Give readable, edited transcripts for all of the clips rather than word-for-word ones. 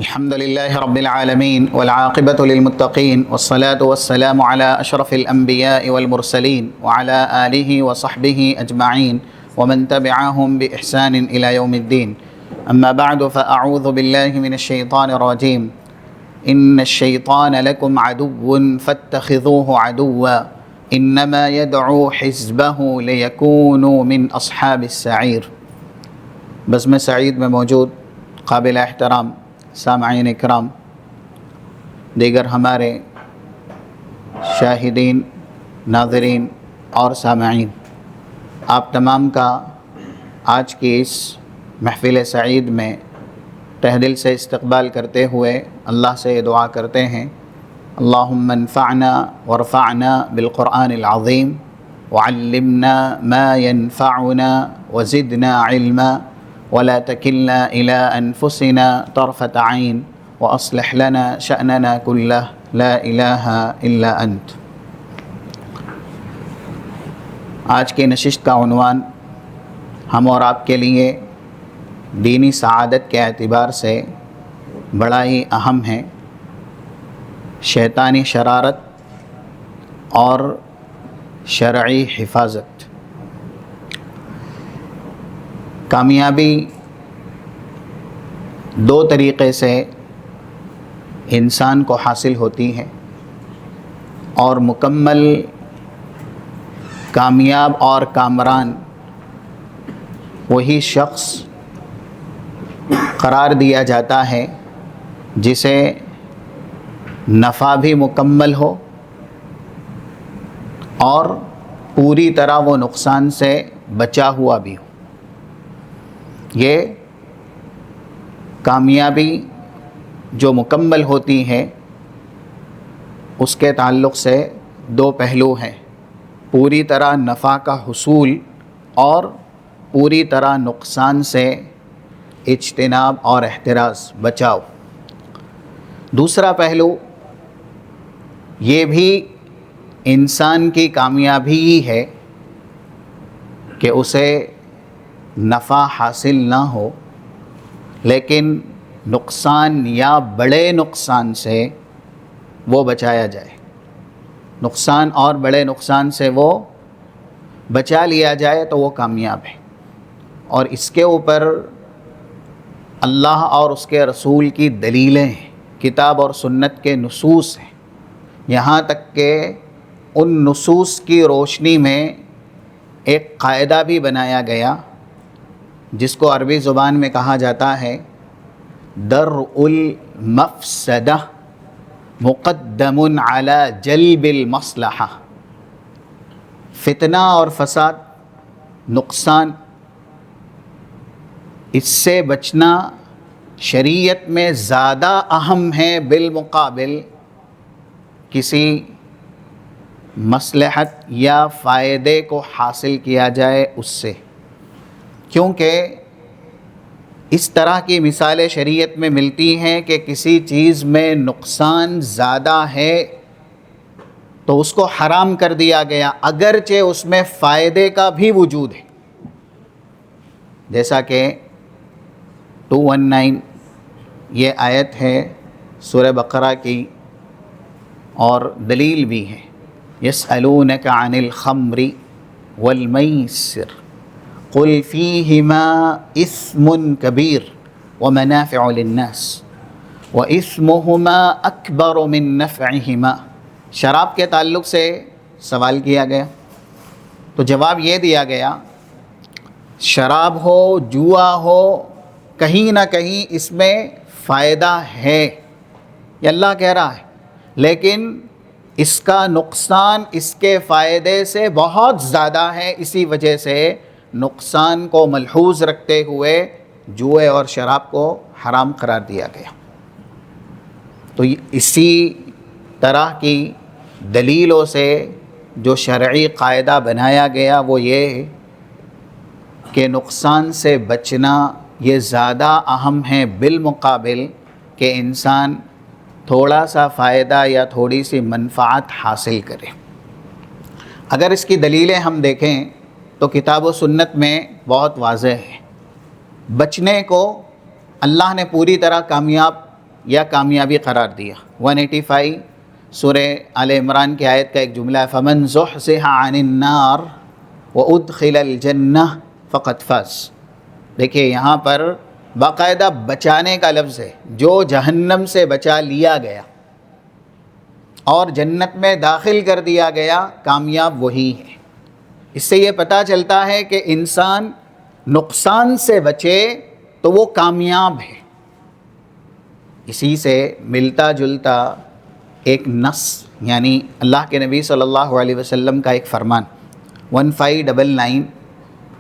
الحمد لله رب العالمين والعاقبة للمتقين والصلاة والسلام على أشرف الأنبياء والمرسلين وعلى آله وصحبه أجمعين ومن تبعهم بإحسان إلى يوم الدين. أما بعد فأعوذ بالله من الشيطان الرجيم. إن الشيطان لكم عدو فاتخذوه عدوا إنما يدعو حزبه ليكونوا من أصحاب السعير. بزم سعید میں موجود قابل احترام سامعین اکرام، دیگر ہمارے شاہدین، ناظرین اور سامعین، آپ تمام کا آج کی اس محفل سعید میں تہ دل سے استقبال کرتے ہوئے اللہ سے دعا کرتے ہیں، اللہم انفعنا وارفعنا بالقرآن العظیم وعلمنا ما ينفعنا وزدنا علما ولا تكلنا إلى أنفسنا طرفة عين وأصلح لنا شأننا كله لا إله إلا أنت. آج کی نشست کا عنوان ہم اور آپ کے لیے دینی سعادت کے اعتبار سے بڑا ہی اہم ہے، شیطانی شرارت اور شرعی حفاظت. کامیابی دو طریقے سے انسان کو حاصل ہوتی ہے، اور مکمل کامیاب اور کامران وہی شخص قرار دیا جاتا ہے جسے نفع بھی مکمل ہو اور پوری طرح وہ نقصان سے بچا ہوا بھی ہو. یہ کامیابی جو مکمل ہوتی ہے اس کے تعلق سے دو پہلو ہیں، پوری طرح نفع کا حصول اور پوری طرح نقصان سے اجتناب اور احتراز، بچاؤ. دوسرا پہلو یہ بھی انسان کی کامیابی ہی ہے کہ اسے نفع حاصل نہ ہو لیکن نقصان یا بڑے نقصان سے وہ بچایا جائے، نقصان اور بڑے نقصان سے وہ بچا لیا جائے تو وہ کامیاب ہے. اور اس کے اوپر اللہ اور اس کے رسول کی دلیلیں ہیں، کتاب اور سنت کے نصوص ہیں، یہاں تک کہ ان نصوص کی روشنی میں ایک قاعدہ بھی بنایا گیا جس کو عربی زبان میں کہا جاتا ہے درء المفسدہ مقدم علی جلب المصلحہ. فتنہ اور فساد، نقصان، اس سے بچنا شریعت میں زیادہ اہم ہے بالمقابل کسی مصلحت یا فائدے کو حاصل کیا جائے اس سے، کیونکہ اس طرح کی مثالیں شریعت میں ملتی ہیں کہ کسی چیز میں نقصان زیادہ ہے تو اس کو حرام کر دیا گیا اگرچہ اس میں فائدے کا بھی وجود ہے، جیسا کہ 219 یہ آیت ہے سورہ بقرہ کی، اور دلیل بھی ہے یسألونک عن الخمر والمیسر قل فیہما اثم کبیر ومنافع للناس واثمہما اکبر من نفعہما. شراب کے تعلق سے سوال کیا گیا تو جواب یہ دیا گیا شراب ہو، جوا ہو، کہیں نہ کہیں اس میں فائدہ ہے، یہ اللہ کہہ رہا ہے، لیکن اس کا نقصان اس کے فائدے سے بہت زیادہ ہے. اسی وجہ سے نقصان کو ملحوظ رکھتے ہوئے جوئے اور شراب کو حرام قرار دیا گیا. تو اسی طرح کی دلیلوں سے جو شرعی قاعدہ بنایا گیا وہ یہ کہ نقصان سے بچنا یہ زیادہ اہم ہے بالمقابل کہ انسان تھوڑا سا فائدہ یا تھوڑی سی منفعت حاصل کرے. اگر اس کی دلیلیں ہم دیکھیں تو کتاب و سنت میں بہت واضح ہے. بچنے کو اللہ نے پوری طرح کامیاب یا کامیابی قرار دیا۔ 185 سورہ آل عمران کی آیت کا ایک جملہ ہے، فَمَنْ زُحْزِحَ عَنِ النَّارِ وَأُدْخِلَ الْجَنَّةَ فَقَدْ فَازَ۔ دیکھیے یہاں پر باقاعدہ بچانے کا لفظ ہے، جو جہنم سے بچا لیا گیا اور جنت میں داخل کر دیا گیا، کامیاب وہی ہے۔ اس سے یہ پتہ چلتا ہے کہ انسان نقصان سے بچے تو وہ کامیاب ہے۔ اسی سے ملتا جلتا ایک نص، یعنی اللہ کے نبی صلی اللہ علیہ وسلم کا ایک فرمان 1599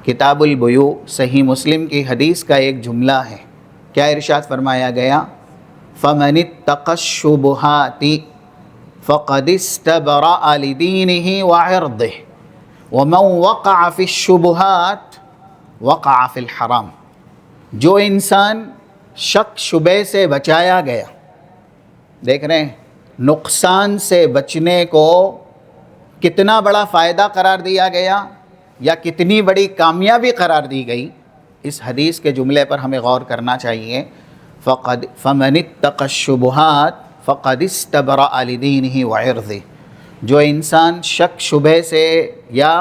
کتاب البیوع صحیح مسلم کی حدیث کا ایک جملہ ہے۔ کیا ارشاد فرمایا گیا؟ فَمَنِ اتَّقَى الشُّبُهَاتِ فَقَدِ اسْتَبْرَأَ لِدِينِهِ وَعِرْضِهِ وَمَنْ وَقَعَ فِي الشُّبُهَاتِ وَقَعَ فِي الْحَرَامِ۔ جو انسان شک شبے سے بچایا گیا، دیکھ رہے ہیں نقصان سے بچنے کو کتنا بڑا فائدہ قرار دیا گیا یا کتنی بڑی کامیابی قرار دی گئی، اس حدیث کے جملے پر ہمیں غور کرنا چاہیے۔ فَمَنِ اتَّقَى الشُّبُهَاتِ فَقَدِ اسْتَبْرَأَ لِدِينِهِ وَعِرْضِهِ۔ جو انسان شک شبے سے یا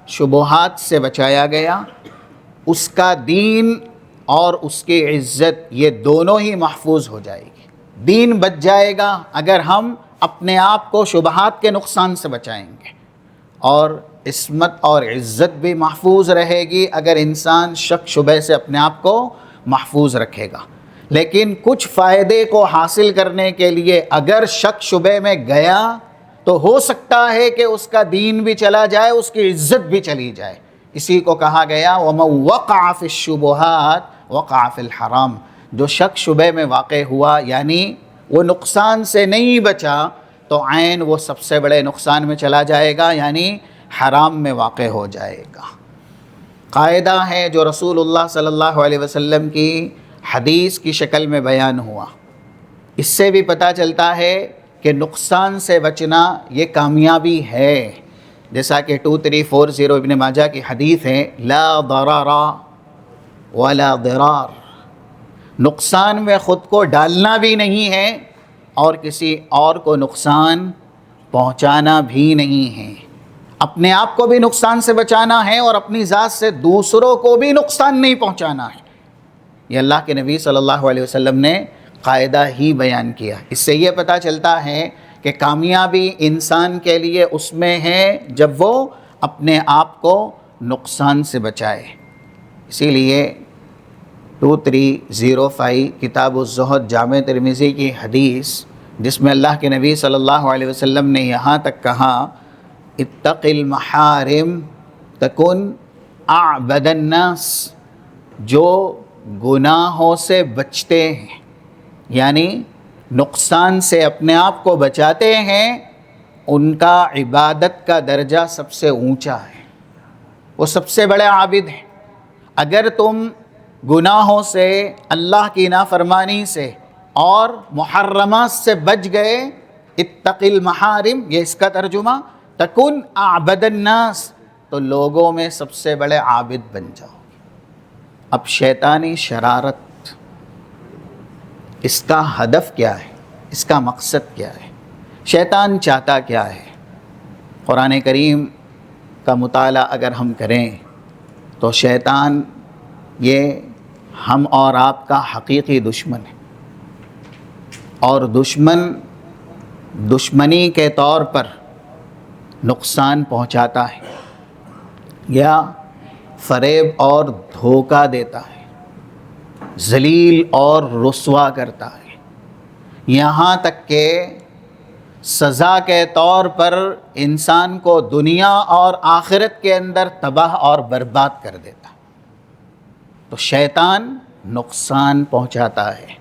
شبہات سے بچایا گیا، اس کا دین اور اس کی عزت یہ دونوں ہی محفوظ ہو جائے گی۔ دین بچ جائے گا اگر ہم اپنے آپ کو شبہات کے نقصان سے بچائیں گے، اور عصمت اور عزت بھی محفوظ رہے گی اگر انسان شک شبہ سے اپنے آپ کو محفوظ رکھے گا۔ لیکن کچھ فائدے کو حاصل کرنے کے لیے اگر شک شبہ میں گیا تو ہو سکتا ہے کہ اس کا دین بھی چلا جائے، اس کی عزت بھی چلی جائے۔ اسی کو کہا گیا وَمَنْ وَقَعَ فِي الشُّبُهَاتِ وَقَعَ فِي الْحَرَامِ۔ جو شک شبہ میں واقع ہوا، یعنی وہ نقصان سے نہیں بچا، تو عین وہ سب سے بڑے نقصان میں چلا جائے گا، یعنی حرام میں واقع ہو جائے گا۔ قاعدہ ہے جو رسول اللہ صلی اللہ علیہ وسلم کی حدیث کی شکل میں بیان ہوا، اس سے بھی پتہ چلتا ہے کہ نقصان سے بچنا یہ کامیابی ہے۔ جیسا کہ 2340 ابن ماجہ کی حدیث ہے، لا ضرر ولا ضرار۔ نقصان میں خود کو ڈالنا بھی نہیں ہے اور کسی اور کو نقصان پہنچانا بھی نہیں ہے۔ اپنے آپ کو بھی نقصان سے بچانا ہے اور اپنی ذات سے دوسروں کو بھی نقصان نہیں پہنچانا ہے۔ یہ اللہ کے نبی صلی اللہ علیہ وسلم نے قاعدہ ہی بیان کیا۔ اس سے یہ پتہ چلتا ہے کہ کامیابی انسان کے لیے اس میں ہے جب وہ اپنے آپ کو نقصان سے بچائے۔ اسی لیے 2305 کتاب الزہد جامع ترمذی کی حدیث، جس میں اللہ کے نبی صلی اللہ علیہ وسلم نے یہاں تک کہا اتق المحارم تکن اعبد الناس۔ جو گناہوں سے بچتے ہیں، یعنی نقصان سے اپنے آپ کو بچاتے ہیں، ان کا عبادت کا درجہ سب سے اونچا ہے، وہ سب سے بڑے عابد ہیں۔ اگر تم گناہوں سے، اللہ کی نافرمانی سے اور محرمات سے بچ گئے، اتق المحارم یہ اس کا ترجمہ، تکن اعبد الناس، تو لوگوں میں سب سے بڑے عابد بن جاؤ۔ اب شیطانی شرارت، اس کا ہدف کیا ہے، اس کا مقصد کیا ہے، شیطان چاہتا کیا ہے؟ قرآن کریم کا مطالعہ اگر ہم کریں تو شیطان یہ ہم اور آپ کا حقیقی دشمن ہے، اور دشمنی کے طور پر نقصان پہنچاتا ہے یا فریب اور دھوکہ دیتا ہے، ذلیل اور رسوا کرتا ہے، یہاں تک کہ سزا کے طور پر انسان کو دنیا اور آخرت کے اندر تباہ اور برباد کر دیتا ہے۔ تو شیطان نقصان پہنچاتا ہے،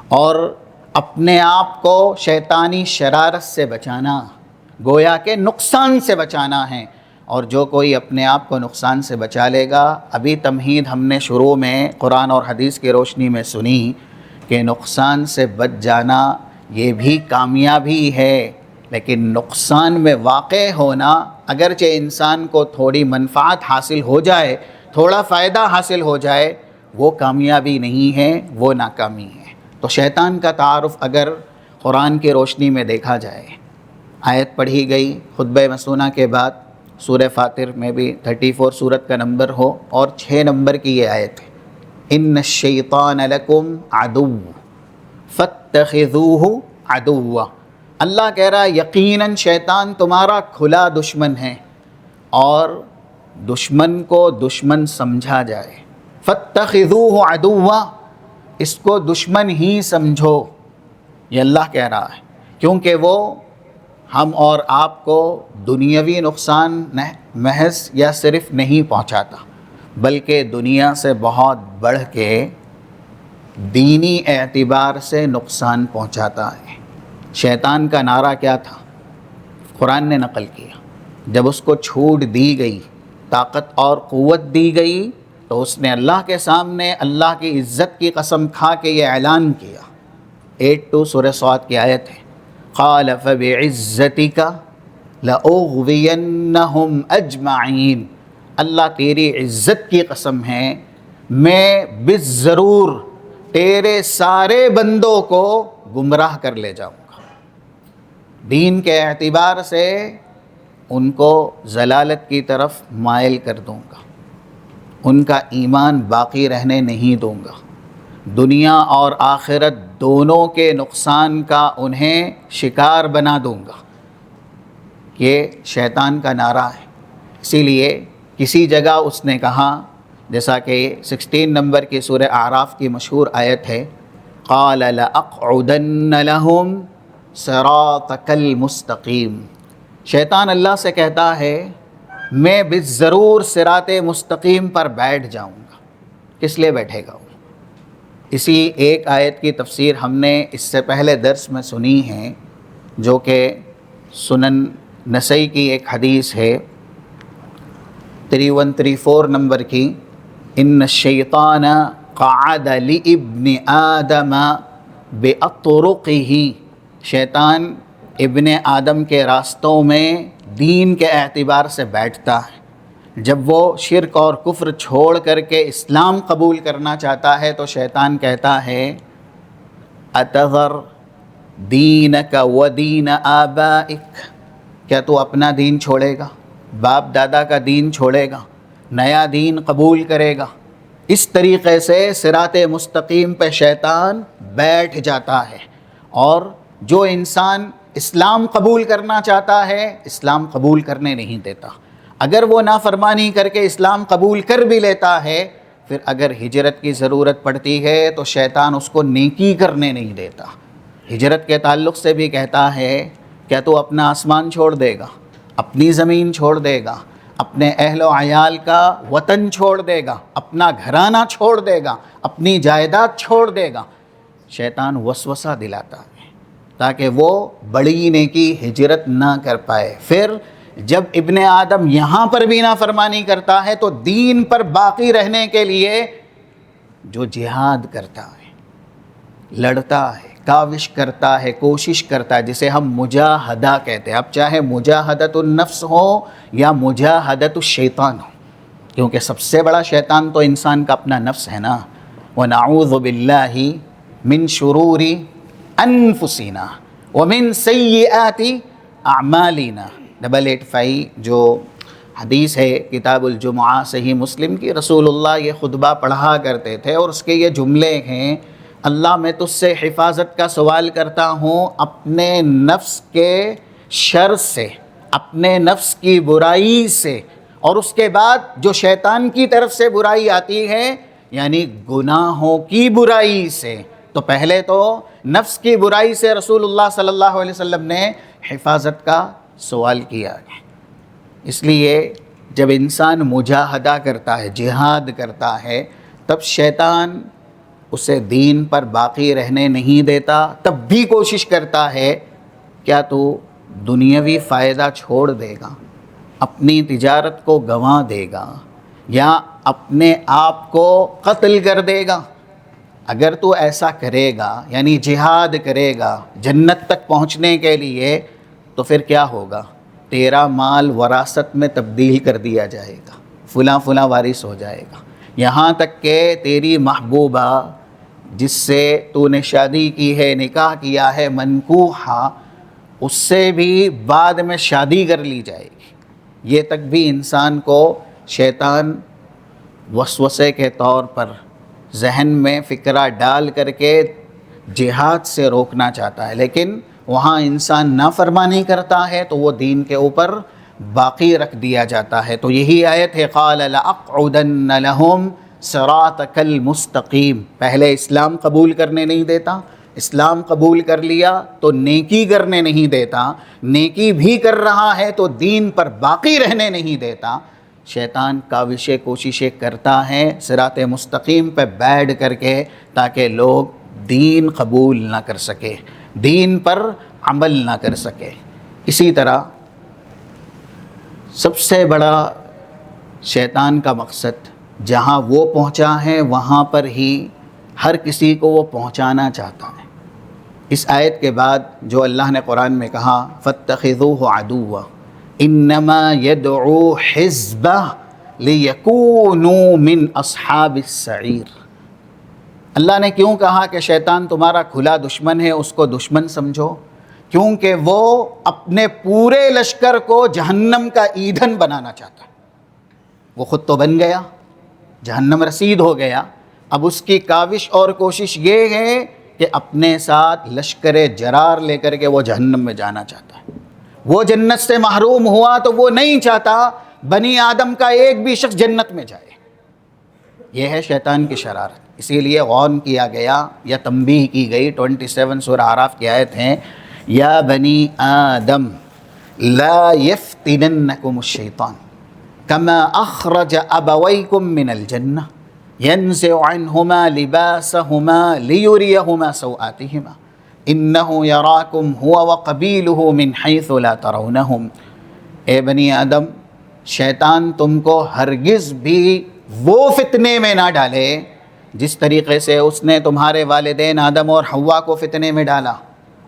اور اپنے آپ کو شیطانی شرارت سے بچانا گویا کہ نقصان سے بچانا ہے۔ اور جو کوئی اپنے آپ کو نقصان سے بچا لے گا، ابھی تمہید ہم نے شروع میں قرآن اور حدیث کی روشنی میں سنی کہ نقصان سے بچ جانا یہ بھی کامیابی ہے، لیکن نقصان میں واقع ہونا، اگرچہ انسان کو تھوڑی منفعت حاصل ہو جائے، تھوڑا فائدہ حاصل ہو جائے، وہ کامیابی نہیں ہے، وہ ناکامی ہے۔ تو شیطان کا تعارف اگر قرآن کی روشنی میں دیکھا جائے، آیت پڑھی گئی خطبہ مسنونہ کے بعد، سورہ فاطر میں بھی 34 سورت کا نمبر ہو اور 6 نمبر کی یہ آیت ہے، ان الشیطان لکم عدو فاتخذوہ عدوا۔ اللہ کہہ رہا ہے یقیناً شیطان تمہارا کھلا دشمن ہے اور دشمن کو دشمن سمجھا جائے۔ فاتخذوہ عدوا، اس کو دشمن ہی سمجھو، یہ اللہ کہہ رہا ہے، کیونکہ وہ ہم اور آپ کو دنیاوی نقصان محض یا صرف نہیں پہنچاتا، بلکہ دنیا سے بہت بڑھ کے دینی اعتبار سے نقصان پہنچاتا ہے۔ شیطان کا نعرہ کیا تھا؟ قرآن نے نقل کیا، جب اس کو چھوٹ دی گئی، طاقت اور قوت دی گئی، تو اس نے اللہ کے سامنے اللہ کی عزت کی قسم کھا کے یہ اعلان کیا۔ 82 سورہ صاد کی آیت ہے، قال فبعزتک لأغوینہم اجمعین، اللہ تیری عزت کی قسم ہے میں بالضرور تیرے سارے بندوں کو گمراہ کر لے جاؤں گا، دین کے اعتبار سے ان کو ضلالت کی طرف مائل کر دوں گا، ان کا ایمان باقی رہنے نہیں دوں گا، دنیا اور آخرت دونوں کے نقصان کا انہیں شکار بنا دوں گا۔ یہ شیطان کا نعرہ ہے۔ اسی لیے کسی جگہ اس نے کہا، جیسا کہ 16 نمبر کی سورہ اعراف کی مشہور آیت ہے، قال لأقعدن لهم صراطک المستقیم، شیطان اللہ سے کہتا ہے میں بالضرور صراط مستقیم پر بیٹھ جاؤں گا۔ کس لیے بیٹھے گا وہ؟ اسی ایک آیت کی تفسیر ہم نے اس سے پہلے درس میں سنی ہے، جو کہ سنن نسائی کی ایک حدیث ہے 3134 نمبر کی، ان الشیطان قعد لابن آدم باطرقہ، شیطان ابن آدم کے راستوں میں دین کے اعتبار سے بیٹھتا ہے۔ جب وہ شرک اور کفر چھوڑ کر کے اسلام قبول کرنا چاہتا ہے تو شیطان کہتا ہے اتذر دینک و دین آبائک، کیا تو اپنا دین چھوڑے گا، باپ دادا کا دین چھوڑے گا، نیا دین قبول کرے گا؟ اس طریقے سے صراط مستقیم پہ شیطان بیٹھ جاتا ہے، اور جو انسان اسلام قبول کرنا چاہتا ہے اسلام قبول کرنے نہیں دیتا۔ اگر وہ نافرمانی کر کے اسلام قبول کر بھی لیتا ہے، پھر اگر ہجرت کی ضرورت پڑتی ہے تو شیطان اس کو نیکی کرنے نہیں دیتا۔ ہجرت کے تعلق سے بھی کہتا ہے کیا تو اپنا آسمان چھوڑ دے گا، اپنی زمین چھوڑ دے گا، اپنے اہل و عیال کا وطن چھوڑ دے گا، اپنا گھرانہ چھوڑ دے گا، اپنی جائیداد چھوڑ دے گا؟ شیطان وسوسہ دلاتا ہے تاکہ وہ بڑی نیکی ہجرت نہ کر پائے۔ پھر جب ابن آدم یہاں پر بھی نافرمانی کرتا ہے تو دین پر باقی رہنے کے لیے جو جہاد کرتا ہے، لڑتا ہے، کاوش کرتا ہے، کوشش کرتا ہے، جسے ہم مجاہدہ کہتے ہیں، اب چاہے مجاہدت النفس ہو یا مجاہدت الشیطان ہو، کیونکہ سب سے بڑا شیطان تو انسان کا اپنا نفس ہے نا۔ وَنَعُوذُ بِاللَّهِ مِن شُرُورِ أَنفُسِنَا وَمِن سَيِّئَاتِ أَعْمَالِنَا۔ 885 جو حدیث ہے کتاب الجمعہ صحیح مسلم کی، رسول اللہ یہ خطبہ پڑھا کرتے تھے اور اس کے یہ جملے ہیں، اللہ میں تجھ سے حفاظت کا سوال کرتا ہوں اپنے نفس کے شر سے، اپنے نفس کی برائی سے، اور اس کے بعد جو شیطان کی طرف سے برائی آتی ہے یعنی گناہوں کی برائی سے۔ تو پہلے تو نفس کی برائی سے رسول اللہ صلی اللہ علیہ وسلم نے حفاظت کا سوال کیا ہے۔ اس لیے جب انسان مجاہدہ کرتا ہے، جہاد کرتا ہے، تب شیطان اسے دین پر باقی رہنے نہیں دیتا، تب بھی کوشش کرتا ہے کیا تو دنیاوی فائدہ چھوڑ دے گا، اپنی تجارت کو گنوا دے گا، یا اپنے آپ کو قتل کر دے گا؟ اگر تو ایسا کرے گا، یعنی جہاد کرے گا جنت تک پہنچنے کے لیے، تو پھر کیا ہوگا؟ تیرا مال وراثت میں تبدیل کر دیا جائے گا، فلاں فلاں وارث ہو جائے گا، یہاں تک کہ تیری محبوبہ جس سے تو نے شادی کی ہے، نکاح کیا ہے، منکوحہ، اس سے بھی بعد میں شادی کر لی جائے گی، یہ تک بھی انسان کو شیطان وسوسے کے طور پر ذہن میں فکرہ ڈال کر کے جہاد سے روکنا چاہتا ہے، لیکن وہاں انسان نافرمانی کرتا ہے تو وہ دین کے اوپر باقی رکھ دیا جاتا ہے۔ تو یہی آیت ہے قال لأقعدن لهم صراطک المستقیم، پہلے اسلام قبول کرنے نہیں دیتا، اسلام قبول کر لیا تو نیکی کرنے نہیں دیتا، نیکی بھی کر رہا ہے تو دین پر باقی رہنے نہیں دیتا، شیطان کاوشیں کوششیں کرتا ہے صراط مستقیم پہ بیٹھ کر کے تاکہ لوگ دین قبول نہ کر سکے، دین پر عمل نہ کر سکے۔ اسی طرح سب سے بڑا شیطان کا مقصد جہاں وہ پہنچا ہے وہاں پر ہی ہر کسی کو وہ پہنچانا چاہتا ہے۔ اس آیت کے بعد جو اللہ نے قرآن میں کہا فَاتَّخِذُوهُ عَدُوًّا انما يدعو حزبہ لیکونوا من اصحاب السعیر، اللہ نے کیوں کہا کہ شیطان تمہارا کھلا دشمن ہے، اس کو دشمن سمجھو؟ کیونکہ وہ اپنے پورے لشکر کو جہنم کا ایندھن بنانا چاہتا ہے۔ وہ خود تو بن گیا، جہنم رسید ہو گیا، اب اس کی کاوش اور کوشش یہ ہے کہ اپنے ساتھ لشکر جرار لے کر کے وہ جہنم میں جانا چاہتا ہے۔ وہ جنت سے محروم ہوا تو وہ نہیں چاہتا بنی آدم کا ایک بھی شخص جنت میں جائے۔ یہ ہے شیطان کی شرارت، اسی لیے غون کیا گیا یا تنبیہ کی گئی 27 سورہ اعراف کی آیت ہیں یا بنی آدم لا یفتننکم الشیطان کما اخرج ابویکم من الجنہ ینزع عنہما لباسہما لیریہما سوآتہما انہ یراکم ہوا وقبیلہ من حیث لا ترونہم، اے بنی آدم شیطان تم کو ہرگز بھی وہ فتنے میں نہ ڈالے جس طریقے سے اس نے تمہارے والدین آدم اور حوا کو فتنے میں ڈالا۔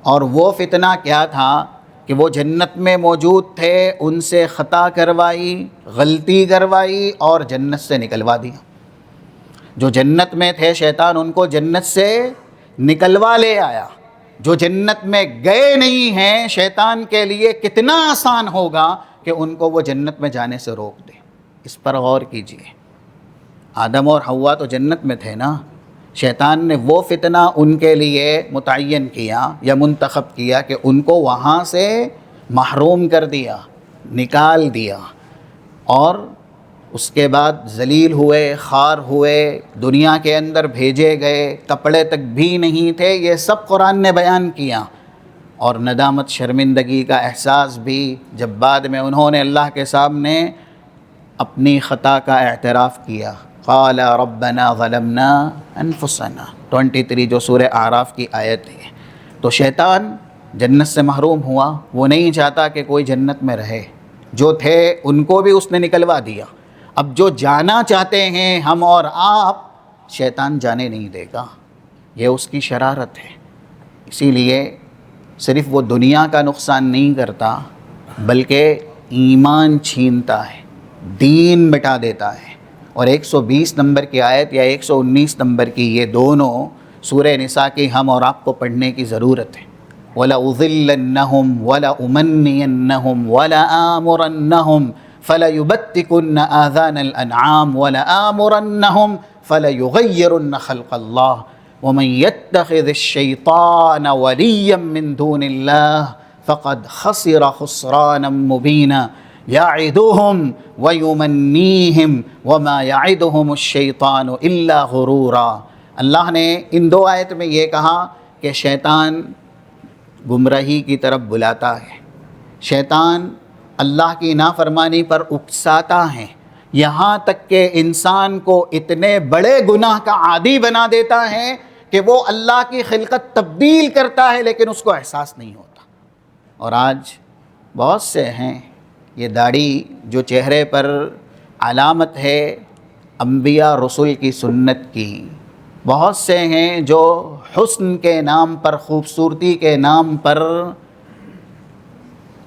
اور وہ فتنہ کیا تھا کہ وہ جنت میں موجود تھے، ان سے خطا کروائی، غلطی کروائی اور جنت سے نکلوا دیا۔ جو جنت میں تھے شیطان ان کو جنت سے نکلوا لے آیا، جو جنت میں گئے نہیں ہیں شیطان کے لیے کتنا آسان ہوگا کہ ان کو وہ جنت میں جانے سے روک دے۔ اس پر غور کیجئے، آدم اور حوا تو جنت میں تھے نا، شیطان نے وہ فتنہ ان کے لیے متعین کیا یا منتخب کیا کہ ان کو وہاں سے محروم کر دیا، نکال دیا، اور اس کے بعد ذلیل ہوئے، خوار ہوئے، دنیا کے اندر بھیجے گئے، کپڑے تک بھی نہیں تھے، یہ سب قرآن نے بیان کیا۔ اور ندامت شرمندگی کا احساس بھی جب بعد میں انہوں نے اللہ کے سامنے اپنی خطا کا اعتراف کیا، قال ربنا ظلمنا انفسنا 23 جو سورہ اعراف کی آیت ہے۔ تو شیطان جنت سے محروم ہوا، وہ نہیں چاہتا کہ کوئی جنت میں رہے، جو تھے ان کو بھی اس نے نکلوا دیا۔ اب جو جانا چاہتے ہیں ہم اور آپ، شیطان جانے نہیں دے گا، یہ اس کی شرارت ہے۔ اسی لیے صرف وہ دنیا کا نقصان نہیں کرتا بلکہ ایمان چھینتا ہے، دین مٹا دیتا ہے۔ اور 120 نمبر کی آیت یا 119 نمبر کی یہ دونوں سورہ نساء کی ہم اور آپ کو پڑھنے کی ضرورت ہے۔ وَلَأُضِلَّنَّهُمْ وَلَأُمَنِّيَنَّهُمْ وَلَآمُرَنَّهُمْ فَلَيُبَتِّكُنَّ آذَانَ الْأَنْعَامِ وَلَآمُرَنَّهُمْ فَلَيُغَيِّرُنَّ خَلْقَ اللَّهِ وَمَنْ يَتَّخِذِ الشَّيْطَانَ وَلِيًّا مِّن دُونِ اللَّهِ فَقَدْ خَسِرَ خُسْرَانًا مُّبِينًا يَعِدُهُمْ وَيُمَنِّيهِمْ وَمَا يَعِدُهُمُ الشَّيْطَانُ إِلَّا غُرُورًا۔ اللہ نے ان دو آیت میں یہ کہا کہ شیطان گمراہی کی طرف بلاتا ہے، شیطان اللہ کی نافرمانی پر اکساتا ہے، یہاں تک کہ انسان کو اتنے بڑے گناہ کا عادی بنا دیتا ہے کہ وہ اللہ کی خلقت تبدیل کرتا ہے لیکن اس کو احساس نہیں ہوتا۔ اور آج بہت سے ہیں، یہ داڑھی جو چہرے پر علامت ہے انبیاء رسول کی سنت کی، بہت سے ہیں جو حسن کے نام پر، خوبصورتی کے نام پر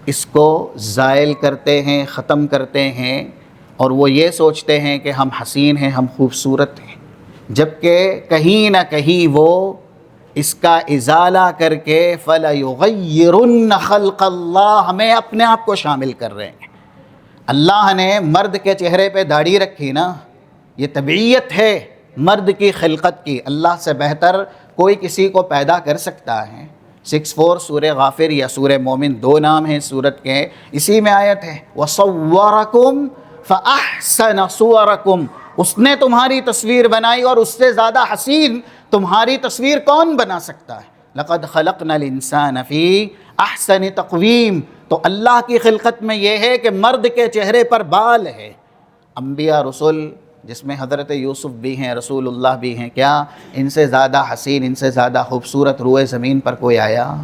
اس کو زائل کرتے ہیں، ختم کرتے ہیں، اور وہ یہ سوچتے ہیں کہ ہم حسین ہیں، ہم خوبصورت ہیں۔ جبکہ کہیں نہ کہیں وہ اس کا ازالہ کر کے فَلَيُغَيِّرُنَّ خَلْقَ اللَّهِ ہمیں اپنے آپ کو شامل کر رہے ہیں۔ اللہ نے مرد کے چہرے پہ داڑھی رکھی نا، یہ طبیعت ہے مرد کی خلقت کی۔ اللہ سے بہتر کوئی کسی کو پیدا کر سکتا ہے؟ 64 سورہ غافر یا سورہ مومن، 2 نام ہیں سورت کے، اسی میں آیت ہے وَصَوَّرَكُمْ فَأَحْسَنَ صُوَرَكُمْ، اس نے تمہاری تصویر بنائی اور اس سے زیادہ حسین تمہاری تصویر کون بنا سکتا ہے؟ لَقَدْ خَلَقْنَا الْإِنسَانَ فِي أَحْسَنِ تَقْوِيمٍ۔ تو اللہ کی خلقت میں یہ ہے کہ مرد کے چہرے پر بال ہے۔ انبیاء رسول جس میں حضرت یوسف بھی ہیں، رسول اللہ بھی ہیں، کیا ان سے زیادہ حسین، ان سے زیادہ خوبصورت روئے زمین پر کوئی آیا؟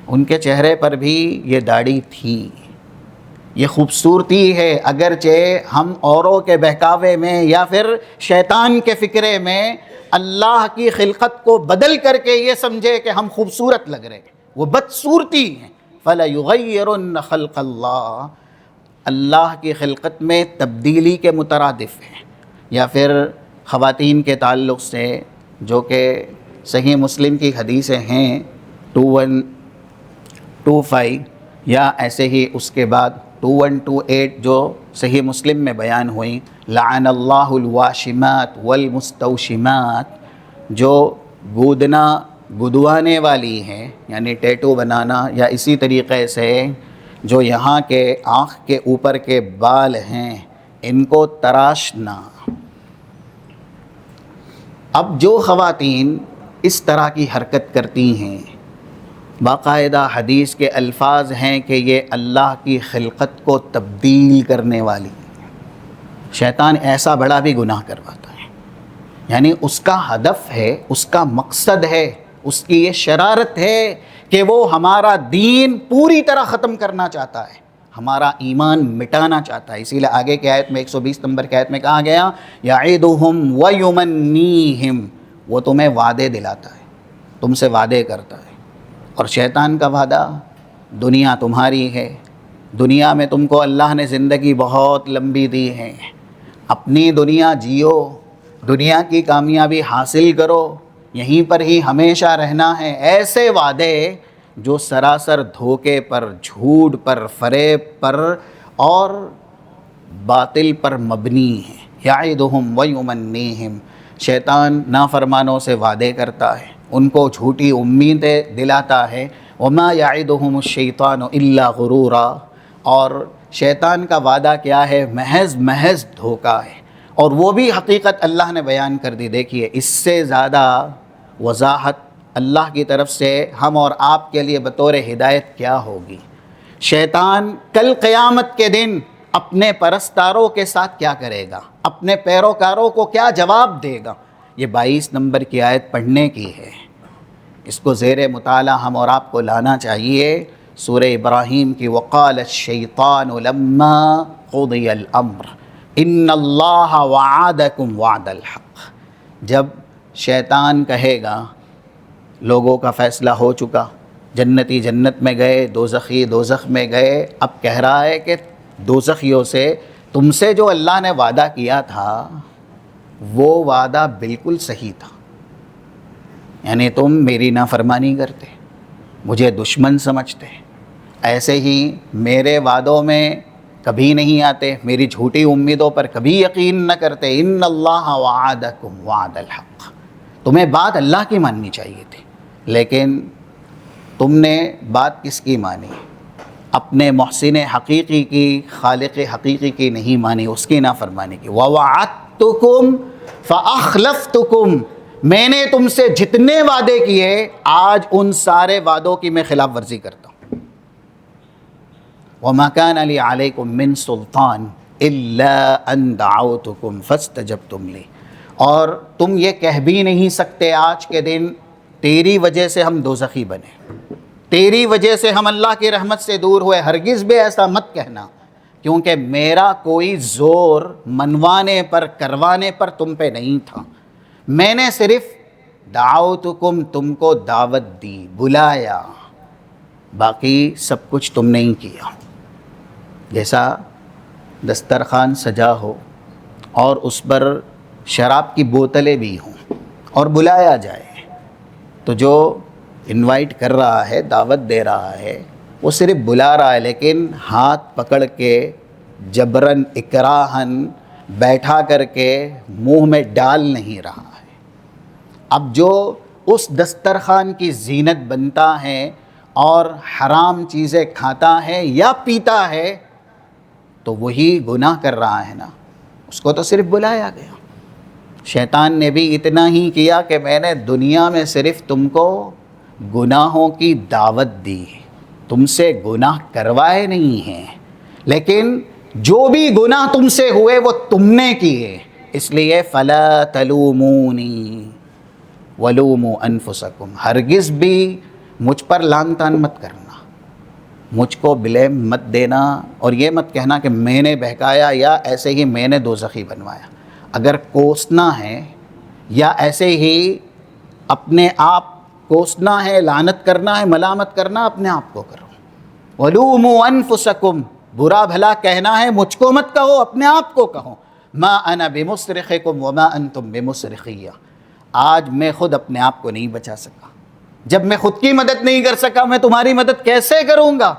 ان کے چہرے پر بھی یہ داڑھی تھی۔ یہ خوبصورتی ہے، اگرچہ ہم اوروں کے بہکاوے میں یا پھر شیطان کے فکرے میں اللہ کی خلقت کو بدل کر کے یہ سمجھے کہ ہم خوبصورت لگ رہے ہیں، وہ بدصورتی ہیں۔ فَلَيُغَيِّرُنَّ خَلْقَ اللَّهِ، اللہ کی خلقت میں تبدیلی کے مترادف ہیں۔ یا پھر خواتین کے تعلق سے جو کہ صحیح مسلم کی حدیثیں ہیں 2125 یا ایسے ہی اس کے بعد 2128 جو صحیح مسلم میں بیان ہوئیں، لعن اللہ الواشمات والمستوشمات، جو گودنا گدوانے والی ہیں یعنی ٹیٹو بنانا، یا اسی طریقے سے جو یہاں کے آنکھ کے اوپر کے بال ہیں ان کو تراشنا۔ اب جو خواتین اس طرح کی حرکت کرتی ہیں، باقاعدہ حدیث کے الفاظ ہیں کہ یہ اللہ کی خلقت کو تبدیل کرنے والی، شیطان ایسا بڑا بھی گناہ کرواتا ہے، یعنی اس کا ہدف ہے، اس کا مقصد ہے، اس کی یہ شرارت ہے کہ وہ ہمارا دین پوری طرح ختم کرنا چاہتا ہے، ہمارا ایمان مٹانا چاہتا ہے۔ اسی لیے آگے کی آیت میں 120 نمبر کی آیت میں کہا گیا یعدہم ویمنیہم، وہ تمہیں وعدے دلاتا ہے، تم سے وعدے کرتا ہے۔ اور شیطان کا وعدہ دنیا تمہاری ہے، دنیا میں تم کو اللہ نے زندگی بہت لمبی دی ہے، اپنی دنیا جیو، دنیا کی کامیابی حاصل کرو، یہیں پر ہی ہمیشہ رہنا ہے۔ ایسے وعدے جو سراسر دھوکے پر، جھوٹ پر، فریب پر اور باطل پر مبنی ہیں۔ یعدہم ویمنیہم، شیطان نافرمانوں سے وعدے کرتا ہے، ان کو جھوٹی امیدیں دلاتا ہے۔ وما یعدہم الشیطان الا غرورا، اور شیطان کا وعدہ کیا ہے؟ محض دھوکہ ہے، اور وہ بھی حقیقت اللہ نے بیان کر دی۔ دیکھیے اس سے زیادہ وضاحت اللہ کی طرف سے ہم اور آپ کے لیے بطور ہدایت کیا ہوگی؟ شیطان کل قیامت کے دن اپنے پرستاروں کے ساتھ کیا کرے گا، اپنے پیروکاروں کو کیا جواب دے گا؟ یہ 22 نمبر کی آیت پڑھنے کی ہے، اس کو زیر مطالعہ ہم اور آپ کو لانا چاہیے۔ سورہ ابراہیم کی وقال الشیطان لما قضی الامر ان اللہ وعدکم وعد الحق، جب شیطان کہے گا لوگوں کا فیصلہ ہو چکا، جنتی جنت میں گئے، دوزخی دوزخ میں گئے، اب کہہ رہا ہے کہ دوزخیوں سے تم سے جو اللہ نے وعدہ کیا تھا وہ وعدہ بالکل صحیح تھا، یعنی تم میری نافرمانی کرتے، مجھے دشمن سمجھتے، ایسے ہی میرے وعدوں میں کبھی نہیں آتے، میری جھوٹی امیدوں پر کبھی یقین نہ کرتے۔ ان اللہ وعدکم وعد الحق، تمہیں بات اللہ کی ماننی چاہیے تھی، لیکن تم نے بات کس کی مانی؟ اپنے محسن حقیقی کی، خالق حقیقی کی نہیں مانی، اس کی نافرمانی کی۔ وَوَعَدتُّكُمْ فَأَخْلَفْتُكُمْ، میں نے تم سے جتنے وعدے کیے آج ان سارے وعدوں کی میں خلاف ورزی کرتا ہوں۔ وَمَا كَانَ لِي عَلَيْكُمْ مِنْ سُلْطَانٍ إِلَّا أَنْ دَعَوْتُكُمْ فَاسْتَجَبْتُمْ لِي، اور تم یہ کہہ بھی نہیں سکتے آج کے دن تیری وجہ سے ہم دوزخی بنے، تیری وجہ سے ہم اللہ کی رحمت سے دور ہوئے، ہرگز بھی ایسا مت کہنا، کیونکہ میرا کوئی زور منوانے پر، کروانے پر تم پہ نہیں تھا، میں نے صرف دعوتکم، تم کو دعوت دی، بلایا، باقی سب کچھ تم نے ہی کیا۔ جیسا دسترخوان سجا ہو اور اس پر شراب کی بوتلیں بھی ہوں اور بلایا جائے، تو جو انوائٹ کر رہا ہے، دعوت دے رہا ہے، وہ صرف بلا رہا ہے، لیکن ہاتھ پکڑ کے جبراً اکراہن بیٹھا کر کے منہ میں ڈال نہیں رہا ہے۔ اب جو اس دسترخوان کی زینت بنتا ہے اور حرام چیزیں کھاتا ہے یا پیتا ہے، تو وہی گناہ کر رہا ہے نا، اس کو تو صرف بلایا گیا۔ شیطان نے بھی اتنا ہی کیا کہ میں نے دنیا میں صرف تم کو گناہوں کی دعوت دی، تم سے گناہ کروائے نہیں ہیں، لیکن جو بھی گناہ تم سے ہوئے وہ تم نے کیے، اس لیے فلا تلومونی ولوموا انفسکم، ہرگز بھی مجھ پر لعن طعن مت کرنا، مجھ کو بلیم مت دینا، اور یہ مت کہنا کہ میں نے بہکایا یا ایسے ہی میں نے دوزخی بنوایا۔ اگر کوسنا ہے یا ایسے ہی اپنے آپ کوسنا ہے، لعنت کرنا ہے، ملامت کرنا، اپنے آپ کو کرو۔ وَلُومُوا أَنفُسَكُمْ، برا بھلا کہنا ہے مجھ کو مت کہو، اپنے آپ کو کہو۔ مَا أَنَا بِمُصْرِخِكُمْ وَمَا أَنْتُمْ بِمُصْرِخِيَّ، آج میں خود اپنے آپ کو نہیں بچا سکا، جب میں خود کی مدد نہیں کر سکا میں تمہاری مدد کیسے کروں گا؟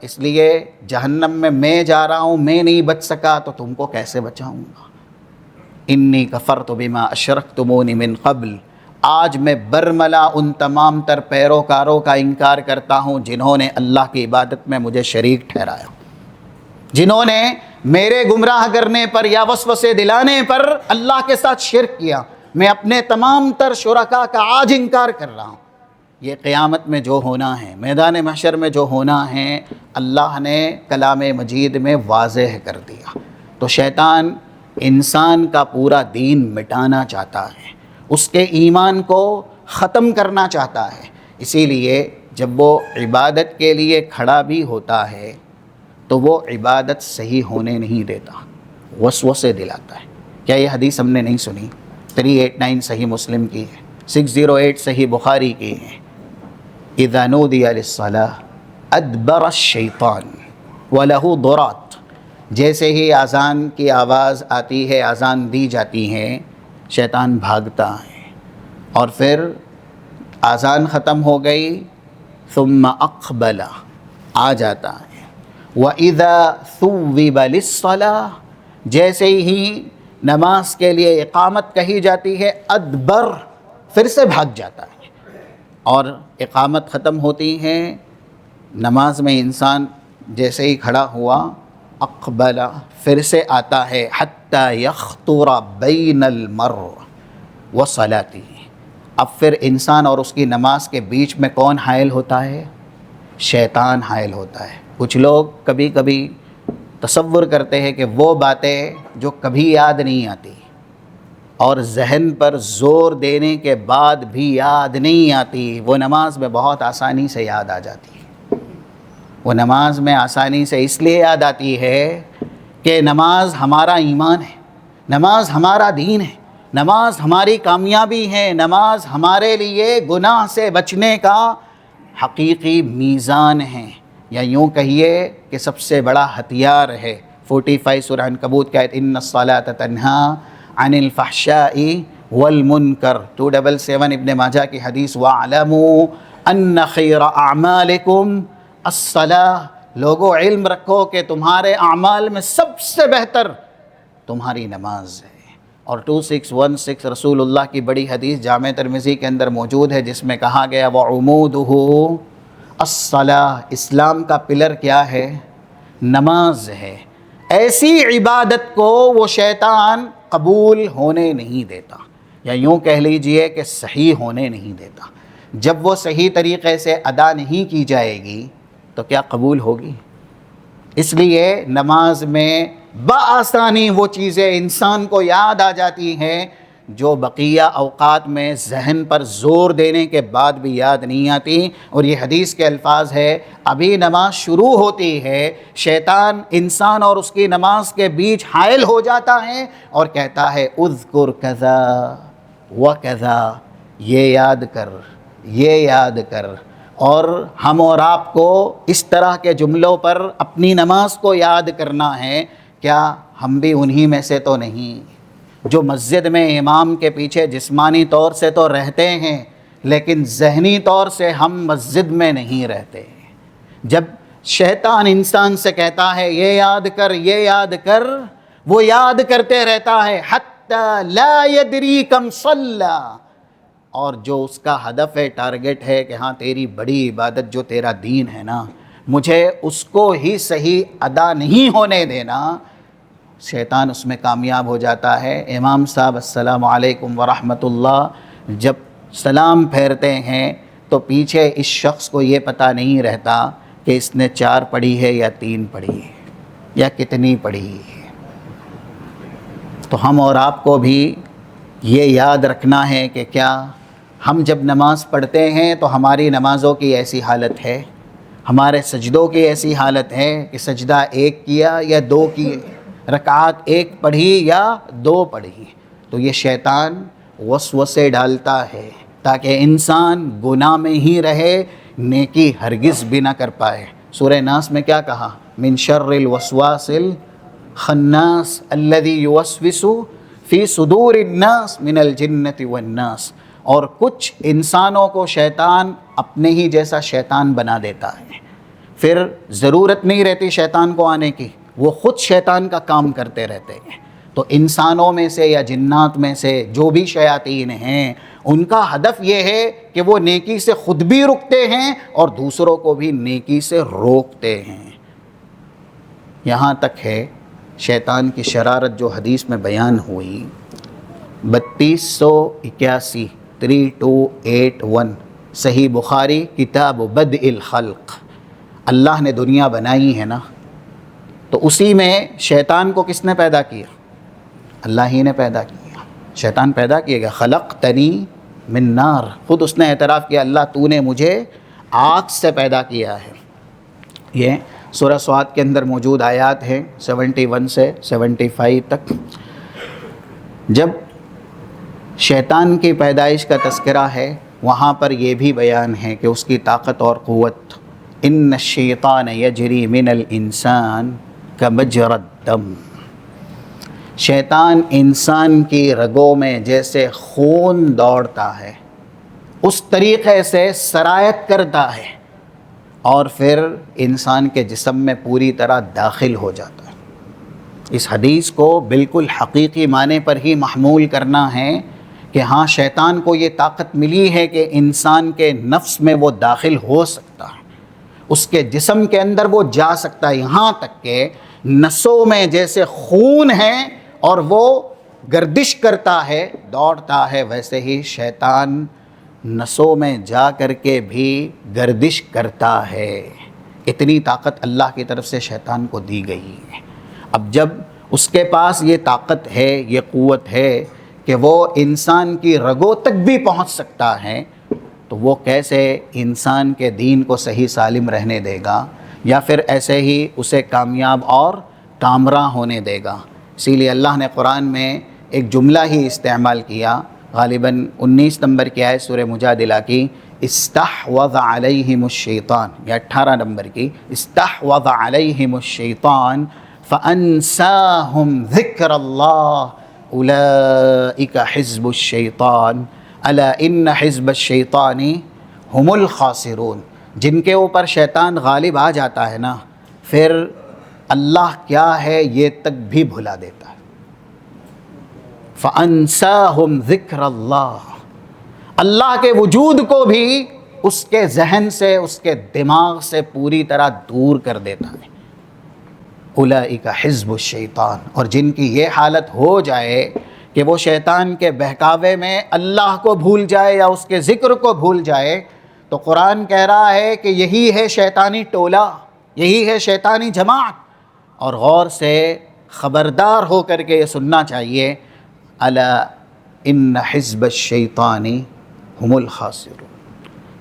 اس لیے جہنم میں جا رہا ہوں، میں نہیں بچ سکا تو تم کو کیسے بچاؤں گا؟ انی کفرت بما اشرکتمون من قبل، آج میں برملا ان تمام تر پیروکاروں کا انکار کرتا ہوں جنہوں نے اللہ کی عبادت میں مجھے شریک ٹھہرایا، جنہوں نے میرے گمراہ کرنے پر یا وسوسے دلانے پر اللہ کے ساتھ شرک کیا۔ میں اپنے تمام تر شرکاء کا آج انکار کر رہا ہوں۔ یہ قیامت میں جو ہونا ہے، میدان محشر میں جو ہونا ہے، اللہ نے کلام مجید میں واضح کر دیا۔ تو شیطان انسان کا پورا دین مٹانا چاہتا ہے، اس کے ایمان کو ختم کرنا چاہتا ہے، اسی لیے جب وہ عبادت کے لیے کھڑا بھی ہوتا ہے تو وہ عبادت صحیح ہونے نہیں دیتا، وسوسے دلاتا ہے۔ کیا یہ حدیث ہم نے نہیں سنی؟ 389 صحیح مسلم کی ہے، 608 صحیح بخاری کی ہے۔ اذا نودی للصلاة ادبر الشیطان وله ضرات، جیسے ہی اذان کی آواز آتی ہے، اذان دی جاتی ہے، شیطان بھاگتا ہے، اور پھر اذان ختم ہو گئی، ثم اقبل، آ جاتا ہے۔ وَإِذَا ثُوِّبَ لِلصَّلَاةِ، جیسے ہی نماز کے لیے اقامت کہی جاتی ہے، ادبر، پھر سے بھاگ جاتا ہے، اور اقامت ختم ہوتی ہے، نماز میں انسان جیسے ہی کھڑا ہوا، اقبل، پھر سے آتا ہے، حتی یخطر بین المرء وصلاته، اب پھر انسان اور اس کی نماز کے بیچ میں کون حائل ہوتا ہے؟ شیطان حائل ہوتا ہے۔ کچھ لوگ کبھی کبھی تصور کرتے ہیں کہ وہ باتیں جو کبھی یاد نہیں آتی اور ذہن پر زور دینے کے بعد بھی یاد نہیں آتی، وہ نماز میں بہت آسانی سے یاد آ جاتی ہے۔ وہ نماز میں آسانی سے اس لیے یاد آتی ہے کہ نماز ہمارا ایمان ہے، نماز ہمارا دین ہے، نماز ہماری کامیابی ہے، نماز ہمارے لیے گناہ سے بچنے کا حقیقی میزان ہے، یا یوں کہیے کہ سب سے بڑا ہتھیار ہے۔ 45 سورہ عنکبوت کی آیت، ان الصلاۃ تنہی عن الفحشاء والمنکر، 277 ابن ماجہ کی حدیث، وَاعْلَمُوا أَنَّ خَيْرَ أَعْمَالِكُمْ الصلاۃ، لوگوں علم رکھو کہ تمہارے اعمال میں سب سے بہتر تمہاری نماز ہے۔ اور 2616 رسول اللہ کی بڑی حدیث جامع ترمذی کے اندر موجود ہے، جس میں کہا گیا وَعُمُودُهُ الصلاۃ، اسلام کا پلر کیا ہے؟ نماز ہے۔ ایسی عبادت کو وہ شیطان قبول ہونے نہیں دیتا، یا یوں کہہ لیجئے کہ صحیح ہونے نہیں دیتا۔ جب وہ صحیح طریقے سے ادا نہیں کی جائے گی تو کیا قبول ہوگی؟ اس لیے نماز میں بآسانی وہ چیزیں انسان کو یاد آ جاتی ہیں جو بقیہ اوقات میں ذہن پر زور دینے کے بعد بھی یاد نہیں آتی۔ اور یہ حدیث کے الفاظ ہے، ابھی نماز شروع ہوتی ہے، شیطان انسان اور اس کی نماز کے بیچ حائل ہو جاتا ہے اور کہتا ہے اذکر کذا و کذا، یہ یاد کر، یہ یاد کر۔ اور ہم اور آپ کو اس طرح کے جملوں پر اپنی نماز کو یاد کرنا ہے۔ کیا ہم بھی انہی میں سے تو نہیں؟ جو مسجد میں امام کے پیچھے جسمانی طور سے تو رہتے ہیں لیکن ذہنی طور سے ہم مسجد میں نہیں رہتے. جب شیطان انسان سے کہتا ہے یہ یاد کر یہ یاد کر، وہ یاد کرتے رہتا ہے حتی لا یدری کم صلی، اور جو اس کا ہدف ہے، ٹارگٹ ہے کہ ہاں تیری بڑی عبادت جو تیرا دین ہے نا، مجھے اس کو ہی صحیح ادا نہیں ہونے دینا، شیطان اس میں کامیاب ہو جاتا ہے. امام صاحب السلام علیکم ورحمۃ اللہ جب سلام پھیرتے ہیں تو پیچھے اس شخص کو یہ پتہ نہیں رہتا کہ اس نے 4 پڑھی ہے یا 3 پڑھی ہے یا کتنی پڑھی ہے. تو ہم اور آپ کو بھی یہ یاد رکھنا ہے کہ کیا ہم جب نماز پڑھتے ہیں تو ہماری نمازوں کی ایسی حالت ہے، ہمارے سجدوں کی ایسی حالت ہے کہ سجدہ 1 کیا یا 2 کیے، رکعات 1 پڑھی یا 2 پڑھی. تو یہ شیطان وسوسے ڈالتا ہے تاکہ انسان گناہ میں ہی رہے، نیکی ہرگز بھی نہ کر پائے. سورہ ناس میں کیا کہا؟ من شر الوسواس الخناس الذی یوسوس فی صدور الناس من الجنۃ والناس. اور کچھ انسانوں کو شیطان اپنے ہی جیسا شیطان بنا دیتا ہے، پھر ضرورت نہیں رہتی شیطان کو آنے کی، وہ خود شیطان کا کام کرتے رہتے ہیں. تو انسانوں میں سے یا جنات میں سے جو بھی شیاطین ہیں، ان کا ہدف یہ ہے کہ وہ نیکی سے خود بھی رکتے ہیں اور دوسروں کو بھی نیکی سے روکتے ہیں. یہاں تک ہے شیطان کی شرارت جو حدیث میں بیان ہوئی، 3281 3281 صحیح بخاری کتاب بدء الخلق. اللہ نے دنیا بنائی ہے نا، تو اسی میں شیطان کو کس نے پیدا کیا؟ اللہ ہی نے پیدا کیا. شیطان پیدا کیا گیا. خلقتنی من نار، خود اس نے اعتراف کیا اللہ تو نے مجھے آگ سے پیدا کیا ہے. یہ سورہ صاد کے اندر موجود آیات ہیں 71 سے 75 تک. جب شیطان کی پیدائش کا تذکرہ ہے وہاں پر یہ بھی بیان ہے کہ اس کی طاقت اور قوت. ان الشیطان یجری من الانسان کمجری الدم، شیطان انسان کی رگوں میں جیسے خون دوڑتا ہے اس طریقے سے سرایت کرتا ہے اور پھر انسان کے جسم میں پوری طرح داخل ہو جاتا ہے. اس حدیث کو بالکل حقیقی معنی پر ہی محمول کرنا ہے کہ ہاں شیطان کو یہ طاقت ملی ہے کہ انسان کے نفس میں وہ داخل ہو سکتا ہے، اس کے جسم کے اندر وہ جا سکتا ہے، یہاں تک کہ نسوں میں جیسے خون ہے اور وہ گردش کرتا ہے، دوڑتا ہے، ویسے ہی شیطان نسوں میں جا کر کے بھی گردش کرتا ہے. اتنی طاقت اللہ کی طرف سے شیطان کو دی گئی ہے. اب جب اس کے پاس یہ طاقت ہے، یہ قوت ہے کہ وہ انسان کی رگوں تک بھی پہنچ سکتا ہے، تو وہ کیسے انسان کے دین کو صحیح سالم رہنے دے گا یا پھر ایسے ہی اسے کامیاب اور کامراں ہونے دے گا. اسی لیے اللہ نے قرآن میں ایک جملہ ہی استعمال کیا، غالباً 19 نمبر کی آیت سورہ مجادلہ کی، استحوذ علیہم الشیطان، یا 18 نمبر کی، استحوذ علیہم الشیطان فانساہم ذکر اللہ اولئک حزب الشیطان الا ان حزب الشیطان هم الخاسرون. جن کے اوپر شیطان غالب آ جاتا ہے نا، پھر اللہ کیا ہے یہ تک بھی بھلا دیتا ہے. فَأَنسَاهُمْ ذِكْرَ اللَّهِ، اللہ کے وجود کو بھی اس کے ذہن سے، اس کے دماغ سے پوری طرح دور کر دیتا ہے. اولئک حزب الشیطان، اور جن کی یہ حالت ہو جائے کہ وہ شیطان کے بہکاوے میں اللہ کو بھول جائے یا اس کے ذکر کو بھول جائے، تو قرآن کہہ رہا ہے کہ یہی ہے شیطانی ٹولہ، یہی ہے شیطانی جماعت. اور غور سے خبردار ہو کر کے یہ سننا چاہیے، الا ان حزب الشیطان هم الخاسرون.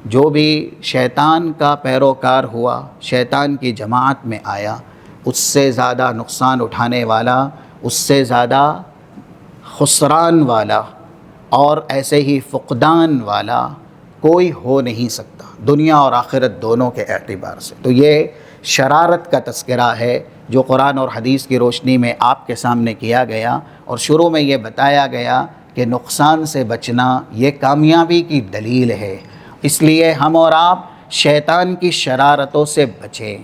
جو بھی شیطان کا پیروکار ہوا، شیطان کی جماعت میں آیا، اس سے زیادہ نقصان اٹھانے والا، اس سے زیادہ خسران والا اور ایسے ہی فقدان والا کوئی ہو نہیں سکتا، دنیا اور آخرت دونوں کے اعتبار سے. تو یہ شرارت کا تذکرہ ہے جو قرآن اور حدیث کی روشنی میں آپ کے سامنے کیا گیا، اور شروع میں یہ بتایا گیا کہ نقصان سے بچنا یہ کامیابی کی دلیل ہے، اس لیے ہم اور آپ شیطان کی شرارتوں سے بچیں۔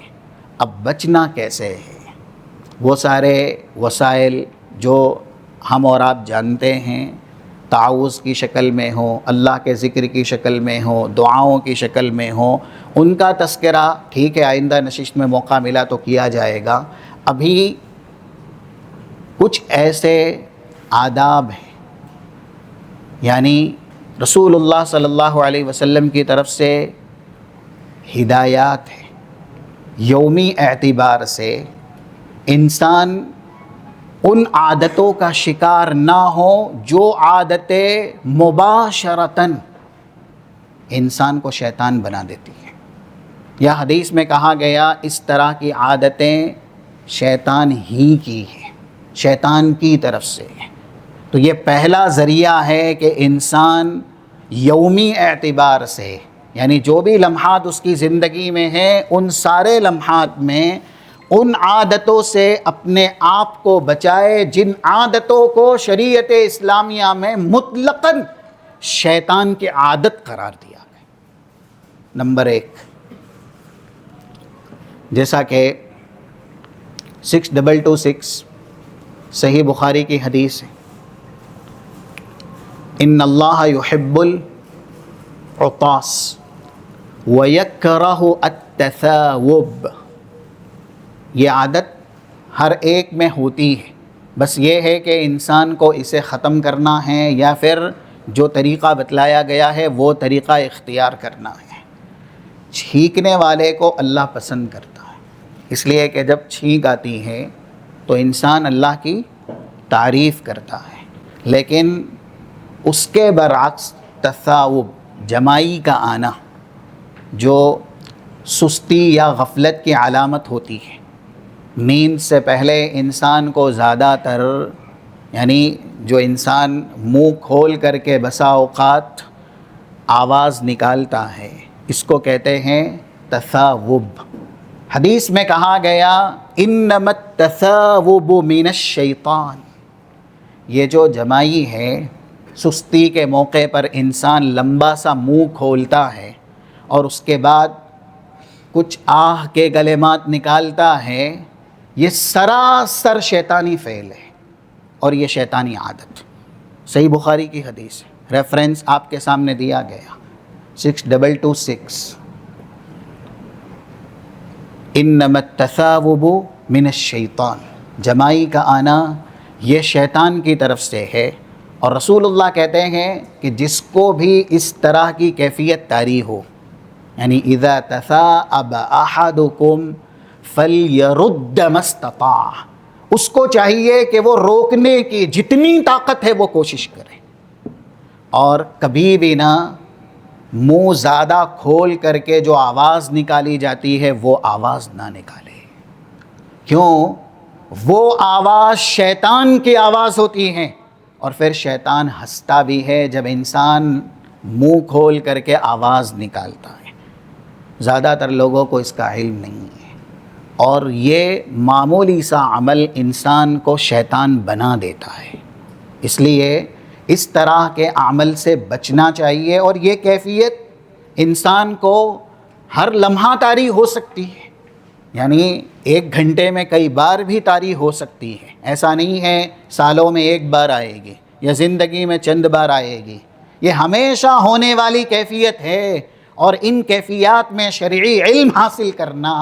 اب بچنا کیسے ہے؟ وہ سارے وسائل جو ہم اور آپ جانتے ہیں، تعوذ کی شکل میں ہو، اللہ کے ذکر کی شکل میں ہو، دعاؤں کی شکل میں ہو، ان کا تذکرہ ٹھیک ہے آئندہ نشست میں موقع ملا تو کیا جائے گا۔ ابھی کچھ ایسے آداب ہیں، یعنی رسول اللہ صلی اللہ علیہ وسلم کی طرف سے ہدایات ہیں، یومی اعتبار سے انسان ان عادتوں کا شکار نہ ہو جو عادتیں مباشرتاً انسان کو شیطان بنا دیتی ہیں، یا حدیث میں کہا گیا اس طرح کی عادتیں شیطان ہی کی ہیں، شیطان کی طرف سے۔ تو یہ پہلا ذریعہ ہے کہ انسان یومی اعتبار سے، یعنی جو بھی لمحات اس کی زندگی میں ہیں ان سارے لمحات میں ان عادتوں سے اپنے آپ کو بچائے جن عادتوں کو شریعت اسلامیہ میں مطلقاً شیطان کی عادت قرار دیا گیا۔ نمبر 1، جیسا کہ 6226 صحیح بخاری کی حدیث ہے، ان اللہ یحب العطاس ویکرہ التثاوب۔ یہ عادت ہر ایک میں ہوتی ہے، بس یہ ہے کہ انسان کو اسے ختم کرنا ہے یا پھر جو طریقہ بتلایا گیا ہے وہ طریقہ اختیار کرنا ہے۔ چھینکنے والے کو اللہ پسند کرتا ہے، اس لیے کہ جب چھینک آتی ہے تو انسان اللہ کی تعریف کرتا ہے، لیکن اس کے برعکس تثاوب، جمائی کا آنا، جو سستی یا غفلت کی علامت ہوتی ہے۔ نیند سے پہلے انسان کو زیادہ تر، یعنی جو انسان منہ کھول کر کے بسا اوقات آواز نکالتا ہے، اس کو کہتے ہیں تثاوب۔ حدیث میں کہا گیا انما التثاوب من الشیطان، یہ جو جمائی ہے، سستی کے موقع پر انسان لمبا سا منہ کھولتا ہے اور اس کے بعد کچھ آہ کے کلمات نکالتا ہے، یہ سراسر شیطانی فعل ہے اور یہ شیطانی عادت۔ صحیح بخاری کی حدیث ہے، ریفرنس آپ کے سامنے دیا گیا 6226، انما التثاوب من الشیطان، جمائی کا آنا یہ شیطان کی طرف سے ہے۔ اور رسول اللہ کہتے ہیں کہ جس کو بھی اس طرح کی کیفیت طاری ہو، یعنی اذا تثاءب احدکم فلیرد ما استطاع، اس کو چاہیے کہ وہ روکنے کی جتنی طاقت ہے وہ کوشش کرے، اور کبھی بھی نہ منہ زیادہ کھول کر کے جو آواز نکالی جاتی ہے وہ آواز نہ نکالے۔ کیوں؟ وہ آواز شیطان کی آواز ہوتی ہے، اور پھر شیطان ہنستا بھی ہے جب انسان منہ کھول کر کے آواز نکالتا ہے۔ زیادہ تر لوگوں کو اس کا علم نہیں ہے، اور یہ معمولی سا عمل انسان کو شیطان بنا دیتا ہے۔ اس لیے اس طرح کے عمل سے بچنا چاہیے، اور یہ کیفیت انسان کو ہر لمحہ طاری ہو سکتی ہے، یعنی 1 گھنٹے میں کئی بار بھی طاری ہو سکتی ہے۔ ایسا نہیں ہے سالوں میں 1 بار آئے گی یا زندگی میں چند بار آئے گی، یہ ہمیشہ ہونے والی کیفیت ہے۔ اور ان کیفیات میں شرعی علم حاصل کرنا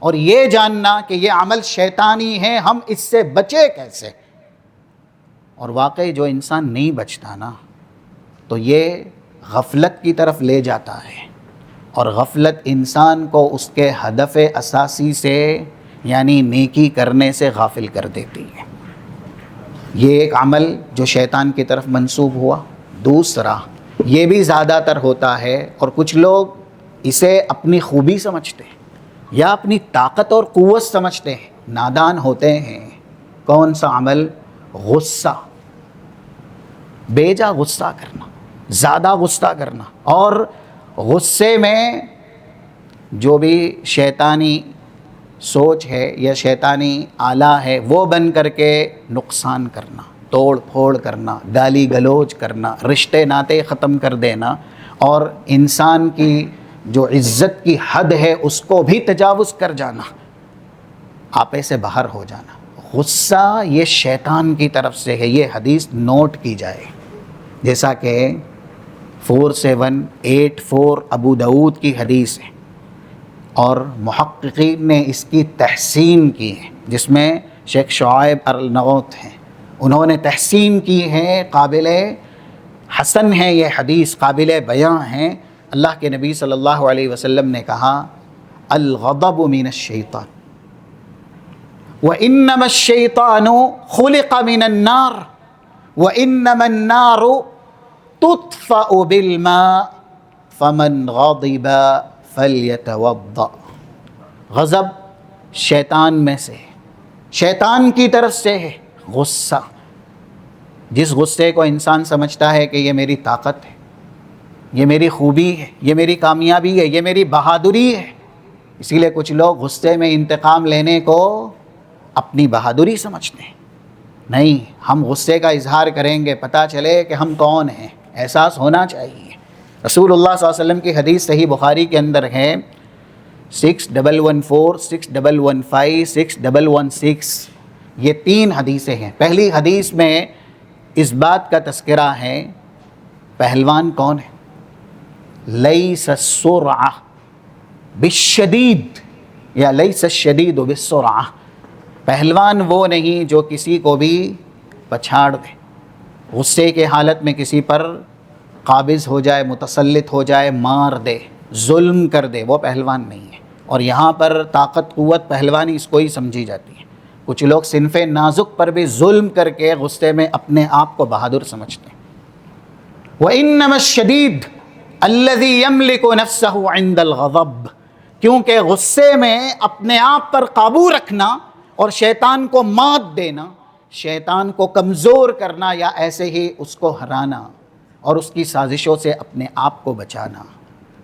اور یہ جاننا کہ یہ عمل شیطانی ہے، ہم اس سے بچے کیسے۔ اور واقعی جو انسان نہیں بچتا نا تو یہ غفلت کی طرف لے جاتا ہے، اور غفلت انسان کو اس کے ہدف اساسی سے یعنی نیکی کرنے سے غافل کر دیتی ہے۔ یہ ایک عمل جو شیطان کی طرف منسوب ہوا۔ دوسرا، یہ بھی زیادہ تر ہوتا ہے، اور کچھ لوگ اسے اپنی خوبی سمجھتے ہیں یا اپنی طاقت اور قوت سمجھتے ہیں، نادان ہوتے ہیں۔ کون سا عمل؟ غصہ، بے جا غصہ کرنا، زیادہ غصہ کرنا، اور غصے میں جو بھی شیطانی سوچ ہے یا شیطانی آلہ ہے وہ بن کر کے نقصان کرنا، توڑ پھوڑ کرنا، گالی گلوچ کرنا، رشتے ناطے ختم کر دینا، اور انسان کی جو عزت کی حد ہے اس کو بھی تجاوز کر جانا، آپے سے باہر ہو جانا۔ غصہ یہ شیطان کی طرف سے ہے، یہ حدیث نوٹ کی جائے، جیسا کہ 4784 ابو داؤد کی حدیث ہے، اور محققین نے اس کی تحسین کی ہے، جس میں شیخ شعیب ارناؤت ہیں، انہوں نے تحسین کی ہے، قابل حسن ہے یہ حدیث، قابل بیاں ہے۔ اللہ کے نبی صلی اللہ علیہ وسلم نے کہا الغضب من الشیطان وَإِنَّمَا الشَّيْطَانُ خُلِقَ مِنَ النَّارِ وَإِنَّمَا النَّارُ تُطْفَأُ بِالْمَاءِ فَمَنْ غَضِبَ فَلْيَتَوَضَّأْ۔ غضب شیطان میں سے، شیطان کی طرف سے ہے غصہ۔ جس غصے کو انسان سمجھتا ہے کہ یہ میری طاقت ہے، یہ میری خوبی ہے، یہ میری کامیابی ہے، یہ میری بہادری ہے، اسی لیے کچھ لوگ غصے میں انتقام لینے کو اپنی بہادری سمجھتے ہیں۔ نہیں، ہم غصے کا اظہار کریں گے، پتہ چلے کہ ہم کون ہیں، احساس ہونا چاہیے۔ رسول اللہ صلی اللہ علیہ وسلم کی حدیث صحیح بخاری کے اندر ہے 6114 6115 6116، یہ 3 حدیثیں ہیں۔ پہلی حدیث میں اس بات کا تذکرہ ہے پہلوان کون ہے، لیس السرعہ بالشدید یا لیس الشدید بالسرعہ، پہلوان وہ نہیں جو کسی کو بھی پچھاڑ دے، غصے کے حالت میں کسی پر قابض ہو جائے، متسلط ہو جائے، مار دے، ظلم کر دے، وہ پہلوان نہیں ہے۔ اور یہاں پر طاقت قوت پہلوانی اس کو ہی سمجھی جاتی ہے۔ کچھ لوگ صنف نازک پر بھی ظلم کر کے غصے میں اپنے آپ کو بہادر سمجھتے ہیں۔ وَإِنَّمَا الشَّدِيدُ الَّذِي يَمْلِكُ نَفْسَهُ عِنْدَ الْغَضَبِ، کیونکہ غصے میں اپنے آپ پر قابو رکھنا اور شیطان کو مات دینا، شیطان کو کمزور کرنا یا ایسے ہی اس کو ہرانا اور اس کی سازشوں سے اپنے آپ کو بچانا،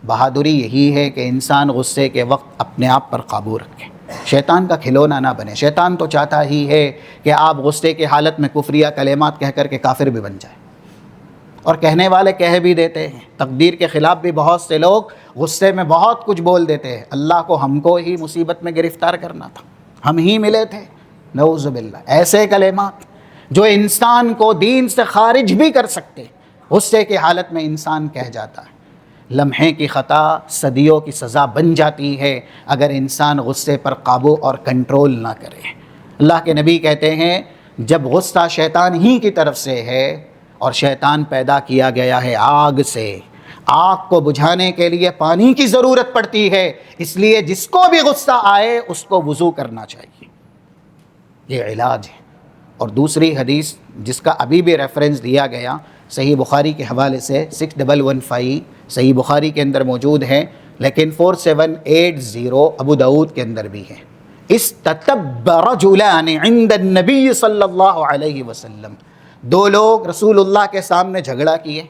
بہادری یہی ہے کہ انسان غصے کے وقت اپنے آپ پر قابو رکھے، شیطان کا کھلونا نہ بنے۔ شیطان تو چاہتا ہی ہے کہ آپ غصے کی حالت میں کفریہ کلمات کہہ کر کے کافر بھی بن جائیں، اور کہنے والے کہہ بھی دیتے ہیں، تقدیر کے خلاف بھی بہت سے لوگ غصے میں بہت کچھ بول دیتے ہیں۔ اللہ کو ہم کو ہی مصیبت میں گرفتار کرنا تھا، ہم ہی ملے تھے، نعوذ باللہ۔ ایسے کلمات جو انسان کو دین سے خارج بھی کر سکتے، غصے کی حالت میں انسان کہہ جاتا ہے۔ لمحے کی خطا صدیوں کی سزا بن جاتی ہے اگر انسان غصے پر قابو اور کنٹرول نہ کرے۔ اللہ کے نبی کہتے ہیں جب غصہ شیطان ہی کی طرف سے ہے، اور شیطان پیدا کیا گیا ہے آگ سے، آگ کو بجھانے کے لیے پانی کی ضرورت پڑتی ہے، اس لیے جس کو بھی غصہ آئے اس کو وضو کرنا چاہیے، یہ علاج ہے۔ اور دوسری حدیث جس کا ابھی بھی ریفرنس دیا گیا صحیح بخاری کے حوالے سے 6115 صحیح بخاری کے اندر موجود ہے، لیکن 4780 ابو داؤد کے اندر بھی ہے۔ استتب رجلان عند النبی صلی اللہ علیہ وسلم، 2 لوگ رسول اللہ کے سامنے جھگڑا کیے،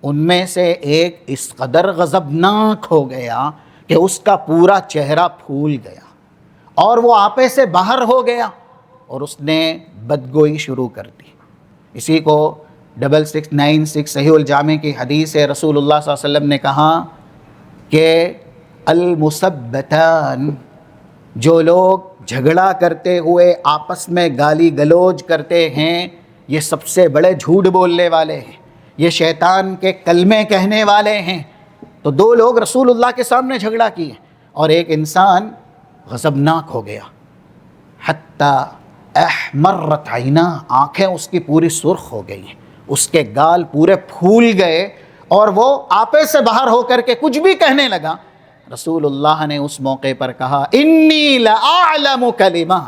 ان میں سے ایک اس قدر غضبناک ہو گیا کہ اس کا پورا چہرہ پھول گیا اور وہ آپے سے باہر ہو گیا اور اس نے بدگوئی شروع کر دی۔ اسی کو 6696 صحیح الجامع کی حدیث ہے، رسول اللہ صلی اللہ علیہ وسلم نے کہا کہ المثبتان، جو لوگ جھگڑا کرتے ہوئے آپس میں گالی گلوج کرتے ہیں یہ سب سے بڑے جھوٹ بولنے والے ہیں، یہ شیطان کے کلمے کہنے والے ہیں۔ تو 2 لوگ رسول اللہ کے سامنے جھگڑا کیے اور ایک انسان غضبناک ہو گیا، حتی احمرت عینا، آنکھیں اس کی پوری سرخ ہو گئی، اس کے گال پورے پھول گئے اور وہ آپے سے باہر ہو کر کے کچھ بھی کہنے لگا۔ رسول اللہ نے اس موقع پر کہا انی لأعلم کلمہ،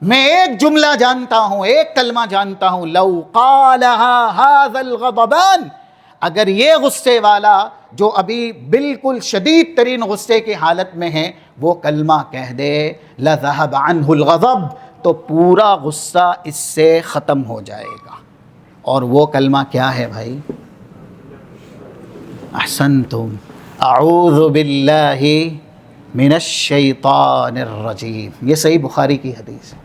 میں ایک جملہ جانتا ہوں، ایک کلمہ جانتا ہوں، لو قالها هذا الغضبان، اگر یہ غصے والا جو ابھی بالکل شدید ترین غصے کی حالت میں ہے وہ کلمہ کہہ دے لذهب عنه الغضب، تو پورا غصہ اس سے ختم ہو جائے گا۔ اور وہ کلمہ کیا ہے بھائی؟ احسنتم، اعوذ باللہ من الشیطان الرجیم، یہ صحیح بخاری کی حدیث ہے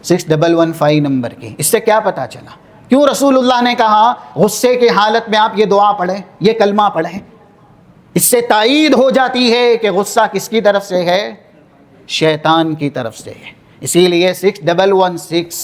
6115 نمبر کی۔ اس سے کیا پتہ چلا؟ کیوں رسول اللہ نے کہا غصے کی حالت میں آپ یہ دعا پڑھیں، یہ کلمہ پڑھیں؟ اس سے تائید ہو جاتی ہے کہ غصہ کس کی طرف سے ہے؟ شیطان کی طرف سے ہے۔ اسی لیے 6116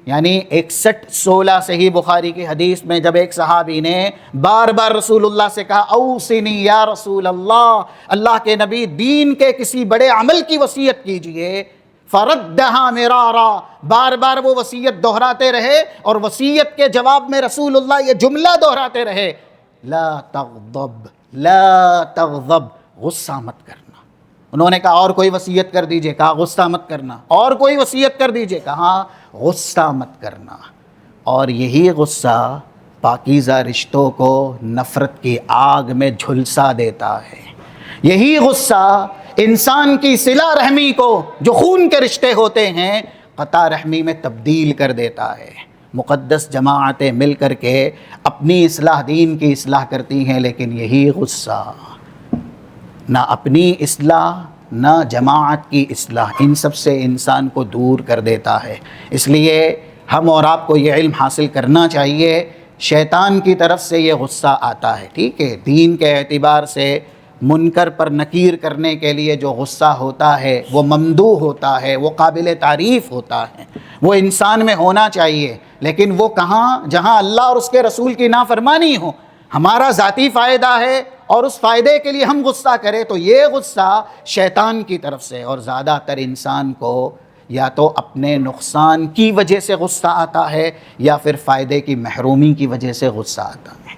یعنی 6116 صحیح بخاری کی حدیث میں جب ایک صحابی نے بار بار رسول اللہ سے کہا اوصنی یا رسول اللہ، اللہ کے نبی دین کے کسی بڑے عمل کی وصیت کیجئے، فردہا مرارا، بار بار وہ وصیت دہراتے رہے اور وصیت کے جواب میں رسول اللہ یہ جملہ دہراتے رہے، لا تغضب لا تغضب، غصہ مت کرنا۔ انہوں نے کہا اور کوئی وصیت کر دیجئے، کہا غصہ مت کرنا، اور کوئی وصیت کر دیجئے، کہا غصہ مت کرنا۔ اور یہی غصہ پاکیزہ رشتوں کو نفرت کی آگ میں جھلسا دیتا ہے، یہی غصہ انسان کی صلہ رحمی کو، جو خون کے رشتے ہوتے ہیں، قطع رحمی میں تبدیل کر دیتا ہے۔ مقدس جماعتیں مل کر کے اپنی اصلاح، دین کی اصلاح کرتی ہیں، لیکن یہی غصہ نہ اپنی اصلاح نہ جماعت کی اصلاح، ان سب سے انسان کو دور کر دیتا ہے۔ اس لیے ہم اور آپ کو یہ علم حاصل کرنا چاہیے، شیطان کی طرف سے یہ غصہ آتا ہے، ٹھیک ہے؟ دین کے اعتبار سے منکر پر نکیر کرنے کے لیے جو غصہ ہوتا ہے وہ ممدوح ہوتا ہے، وہ قابل تعریف ہوتا ہے، وہ انسان میں ہونا چاہیے، لیکن وہ کہاں؟ جہاں اللہ اور اس کے رسول کی نافرمانی ہو، ہمارا ذاتی فائدہ ہے اور اس فائدے کے لیے ہم غصہ کریں تو یہ غصہ شیطان کی طرف سے، اور زیادہ تر انسان کو یا تو اپنے نقصان کی وجہ سے غصہ آتا ہے یا پھر فائدے کی محرومی کی وجہ سے غصہ آتا ہے،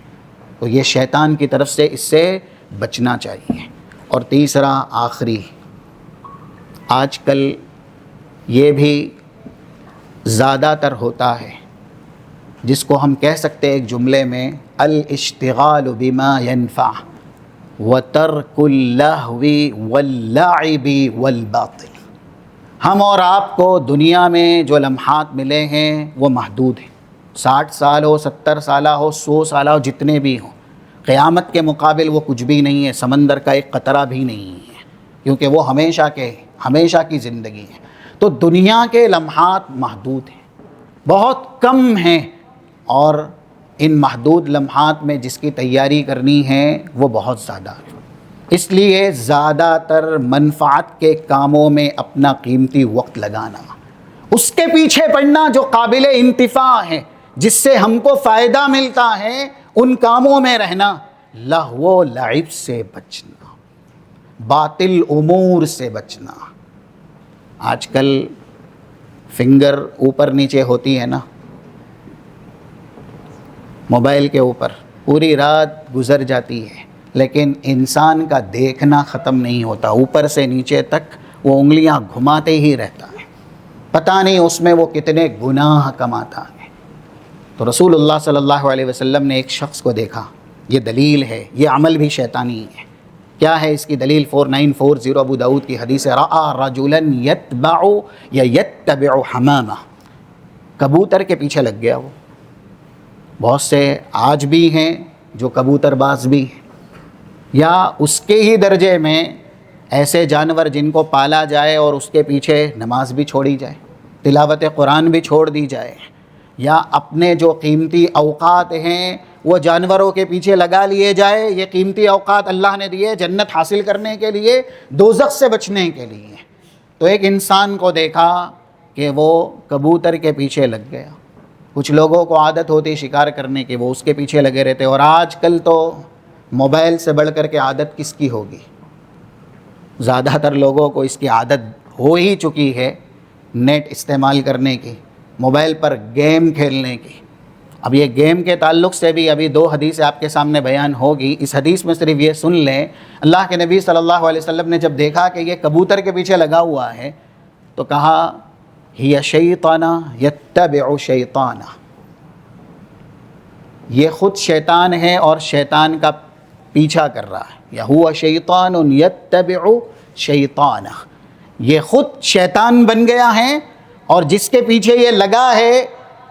تو یہ شیطان کی طرف سے، اس سے بچنا چاہیے۔ اور تیسرا آخری، آج کل یہ بھی زیادہ تر ہوتا ہے، جس کو ہم کہہ سکتے ہیں ایک جملے میں الاشتغال بما ينفع وترک اللہو واللعب والباطل۔ ہم اور آپ کو دنیا میں جو لمحات ملے ہیں وہ محدود ہیں، 60 سال ہو، 70 سالہ ہو، 100 سالہ ہو، جتنے بھی ہوں، قیامت کے مقابل وہ کچھ بھی نہیں ہے، سمندر کا ایک قطرہ بھی نہیں ہے، کیونکہ وہ ہمیشہ کی زندگی ہے۔ تو دنیا کے لمحات محدود ہیں، بہت کم ہیں، اور ان محدود لمحات میں جس کی تیاری کرنی ہے وہ بہت زیادہ ہے۔ اس لیے زیادہ تر منفعت کے کاموں میں اپنا قیمتی وقت لگانا، اس کے پیچھے پڑنا جو قابل انتفاع ہے، جس سے ہم کو فائدہ ملتا ہے، ان کاموں میں رہنا، لہو و لعب سے بچنا، باطل امور سے بچنا۔ آج کل فنگر اوپر نیچے ہوتی ہے نا، موبائل کے اوپر پوری رات گزر جاتی ہے، لیکن انسان کا دیکھنا ختم نہیں ہوتا، اوپر سے نیچے تک وہ انگلیاں گھماتے ہی رہتا ہے، پتہ نہیں اس میں وہ کتنے گناہ کماتا ہے۔ تو رسول اللہ صلی اللہ علیہ وسلم نے ایک شخص کو دیکھا، یہ دلیل ہے، یہ عمل بھی شیطانی ہے۔ کیا ہے اس کی دلیل؟ 4940 ابو داؤد کی حدیث ہے، رأى رجلا یتبع حمامہ، کبوتر کے پیچھے لگ گیا وہ۔ بہت سے آج بھی ہیں جو کبوتر باز بھی ہیں، یا اس کے ہی درجے میں ایسے جانور جن کو پالا جائے اور اس کے پیچھے نماز بھی چھوڑی جائے، تلاوت قرآن بھی چھوڑ دی جائے، یا اپنے جو قیمتی اوقات ہیں وہ جانوروں کے پیچھے لگا لیے جائے۔ یہ قیمتی اوقات اللہ نے دیے جنت حاصل کرنے کے لیے، دوزخ سے بچنے کے لیے۔ تو ایک انسان کو دیکھا کہ وہ کبوتر کے پیچھے لگ گیا۔ کچھ لوگوں کو عادت ہوتی شکار کرنے کی، وہ اس کے پیچھے لگے رہتے، اور آج کل تو موبائل سے بڑھ کر کے عادت کس کی ہوگی؟ زیادہ تر لوگوں کو اس کی عادت ہو ہی چکی ہے، نیٹ استعمال کرنے کی، موبائل پر گیم کھیلنے کی۔ اب یہ گیم کے تعلق سے بھی ابھی 2 حدیثیں آپ کے سامنے بیان ہوگی۔ اس حدیث میں صرف یہ سن لیں، اللہ کے نبی صلی اللہ علیہ وسلم نے جب دیکھا کہ یہ کبوتر کے پیچھے لگا ہوا ہے تو کہا ہی شیطانہ یتبع شیطانہ، یہ خود شیطان ہے اور شیطان کا پیچھا کر رہا ہے، یا ہوا شیطان یتبع شیطانہ، یہ خود شیطان بن گیا ہے اور جس کے پیچھے یہ لگا ہے